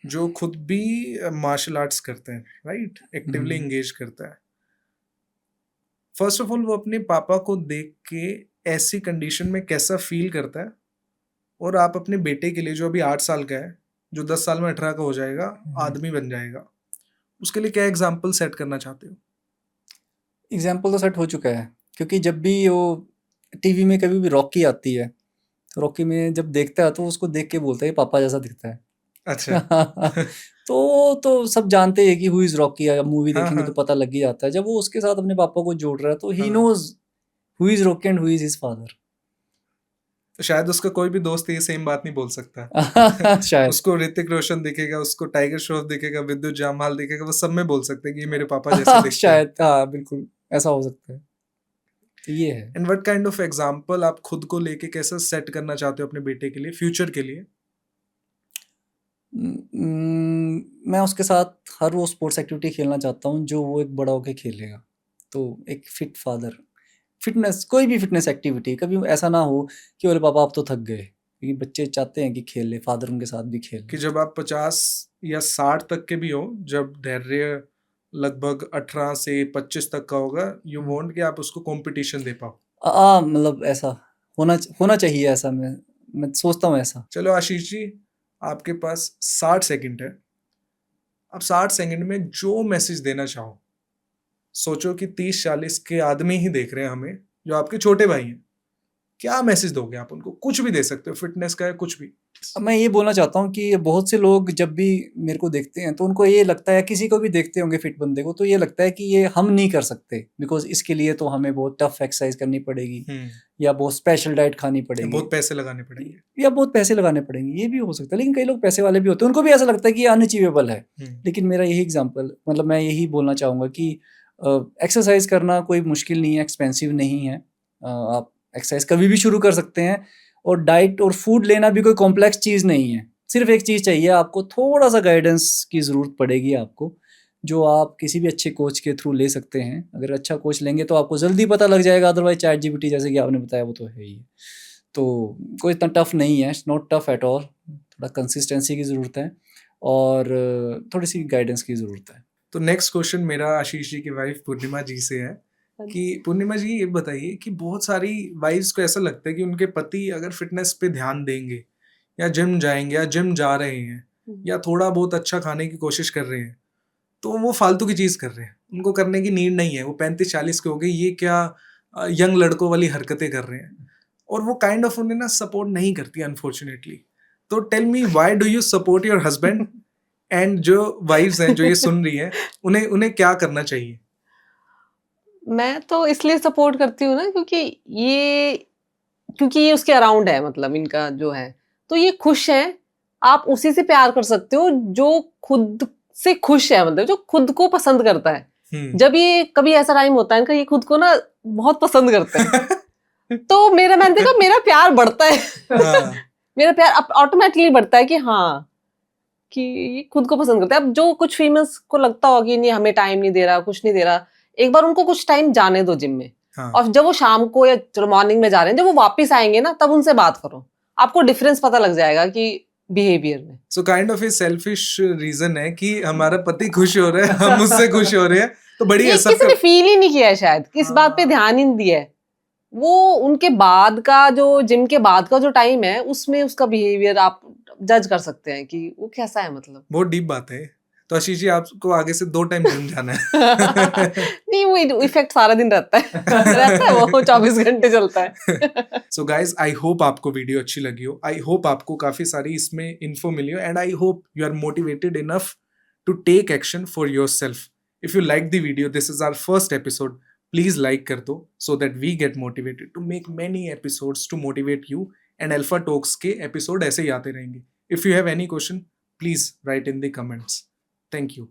जो खुद भी मार्शल आर्ट्स करते हैं, राइट? एक्टिवली एंगेज करता है। फर्स्ट ऑफ ऑल, वो अपने पापा को देख के ऐसी कंडीशन में कैसा फील करता है? और आप अपने बेटे के लिए जो अभी 8 साल का है, जो 10 साल में 18 का हो जाएगा, आदमी बन जाएगा, उसके लिए क्या एग्जाम्पल सेट करना चाहते हो? एग्जाम्पल तो सेट हो चुका है, क्योंकि जब भी वो टीवी में कभी भी रॉकी आती है तो रॉकी में जब देखता है तो उसको देख के बोलता है ये पापा जैसा दिखता है। अच्छा। तो सब जानते हैं कि हु इज रॉकी। मूवी हाँ देखेंगे हाँ तो पता लग ही जाता है। जब वो उसके साथ अपने पापा को जोड़ रहा है तो ही हाँ। Knows who is Rocky and who is his father. तो शायद उसका कोई भी दोस्त ये सेम बात नहीं बोल सकता। शायद। उसको ऋतिक रोशन दिखेगा, उसको टाइगर श्रॉफ दिखेगा, विद्युत जामवाल दिखेगा, वो सब में बोल सकते हैं कि ये मेरे पापा जैसे दिखते हैं। शायद, हाँ बिल्कुल ऐसा हो सकता है। तो ये है। And what kind of example आप खुद को लेके कैसा सेट करना चाहते हो अपने बेटे के लिए, फ्यूचर के लिए? मैं उसके साथ हर वो स्पोर्ट्स एक्टिविटी खेलना चाहता हूँ जो वो एक बड़ा होके खेलेगा। तो एक फिट फादर, फिटनेस, कोई भी फिटनेस एक्टिविटी, कभी ऐसा ना हो कि बोले पापा आप तो थक गए, क्योंकि बच्चे चाहते हैं कि खेल ले, फादर उनके साथ भी खेल कि ले। जब आप 50 या 60 तक के भी हो, जब धैर्य लगभग 18 से 25 तक का होगा, यू वांट कि आप उसको कंपटीशन दे पाओ। मतलब ऐसा होना चाहिए। ऐसा मैं सोचता हूँ ऐसा। चलो आशीष जी, आपके पास 60 सेकंड है। आप 60 सेकंड में जो मैसेज देना चाहो, सोचो कि 30-40 के आदमी ही देख रहे हैं हमें, जो आपके छोटे भाई हैं, क्या मैसेज दोगे आप उनको? कुछ भी दे सकते हो, फिटनेस का है, कुछ भी। अब मैं ये बोलना चाहता हूँ कि बहुत से लोग जब भी मेरे को देखते हैं तो उनको ये लगता है, किसी को भी देखते होंगे फिट बंदे को, तो ये लगता है कि ये हम नहीं कर सकते, बिकॉज इसके लिए तो हमें बहुत टफ एक्सरसाइज करनी पड़ेगी या बहुत स्पेशल डाइट खानी पड़ेगी, बहुत पैसे लगाने पड़ेंगे। या बहुत पैसे लगाने पड़ेंगे। ये भी हो सकता है, लेकिन कई लोग पैसे वाले भी होते हैं, उनको भी ऐसा लगता है कि ये अनअचीवेबल है। लेकिन मेरा यही एग्जाम्पल, मतलब मैं यही बोलना चाहूँगा कि एक्सरसाइज करना कोई मुश्किल नहीं है, एक्सपेंसिव नहीं है। आप एक्सरसाइज कभी भी शुरू कर सकते हैं, और डाइट और फूड लेना भी कोई कॉम्प्लेक्स चीज़ नहीं है। सिर्फ एक चीज़ चाहिए आपको, थोड़ा सा गाइडेंस की ज़रूरत पड़ेगी आपको, जो आप किसी भी अच्छे कोच के थ्रू ले सकते हैं। अगर अच्छा कोच लेंगे तो आपको जल्दी पता लग जाएगा, अदरवाइज चैट जीपीटी जैसे कि आपने बताया वो तो है ही। तो कोई इतना टफ नहीं है, it's not tough at all. थोड़ा कंसिस्टेंसी की ज़रूरत है और थोड़ी सी गाइडेंस की ज़रूरत है। तो नेक्स्ट क्वेश्चन मेरा आशीष जी की वाइफ पूर्णिमा जी से है कि पूर्णिमा जी ये बताइए कि बहुत सारी वाइफ्स को ऐसा लगता है कि उनके पति अगर फिटनेस पे ध्यान देंगे या जिम जाएंगे या जिम जा रहे हैं या थोड़ा बहुत अच्छा खाने की कोशिश कर रहे हैं, तो वो फालतू की चीज़ कर रहे हैं, उनको करने की नीड नहीं है, वो 35-40 के हो गए, ये क्या यंग लड़कों वाली हरकतें कर रहे हैं, और वो काइंड ऑफ उन्हें ना सपोर्ट नहीं करती अनफॉर्चुनेटली। तो tell me, why do you support your husband? And जो वाइफ्स हैं जो ये सुन रही हैं, उन्हें क्या करना चाहिए? मैं तो इसलिए सपोर्ट करती हूँ ना, क्योंकि ये उसके अराउंड है, मतलब इनका जो है, तो ये खुश है। आप उसी से प्यार कर सकते हो जो खुद से खुश है, मतलब जो खुद को पसंद करता है। जब ये कभी ऐसा टाइम होता है इनका, ये खुद को ना बहुत पसंद करते हैं तो मेरा मानते का मेरा प्यार बढ़ता है हाँ। मेरा प्यार ऑटोमेटिकली बढ़ता है कि हाँ, कि ये खुद को पसंद करते हैं। अब जो कुछ फीमेल्स को लगता होगा कि नहीं हमें टाइम नहीं दे रहा, कुछ नहीं दे रहा, एक बार उनको कुछ टाइम जाने दो जिम में। हाँ। और जब वो शाम को या चलो मॉर्निंग में जा रहे हैं, जब वो वापस आएंगे ना, तब उनसे बात करो, आपको डिफरेंस पता लग जाएगा कि बिहेवियर में। So kind of a selfish reason है कि हमारा पति खुश हो रहा है, हम उससे खुश हो रहे हैं, तो बड़ी है किसी ने फील ही नहीं किया है, शायद इस बात पे ध्यान ही नहीं दिया है। वो उनके बाद का जो जिम के बाद का जो टाइम है, उसमें उसका बिहेवियर आप जज कर सकते हैं कि वो कैसा है। मतलब बहुत डीप बात है। तो तो आशीष जी आपको आगे से 2 टाइम जिम जाना है। नहीं, वो इफेक्ट सारा दिन रहता है रहता है, वो 24 घंटे चलता है। सो गाइज, आई होप आपको वीडियो अच्छी लगी हो, आई होप आपको काफी सारी इसमें इन्फो मिली हो, and I hope you are motivated enough to take action for your self. If you like the video, this is our first episode, please like कर दो so that we get motivated to make many episodes to motivate you, and Alpha Talks के एपिसोड ऐसे ही आते रहेंगे. If you have any question, please write in the comments. Thank you.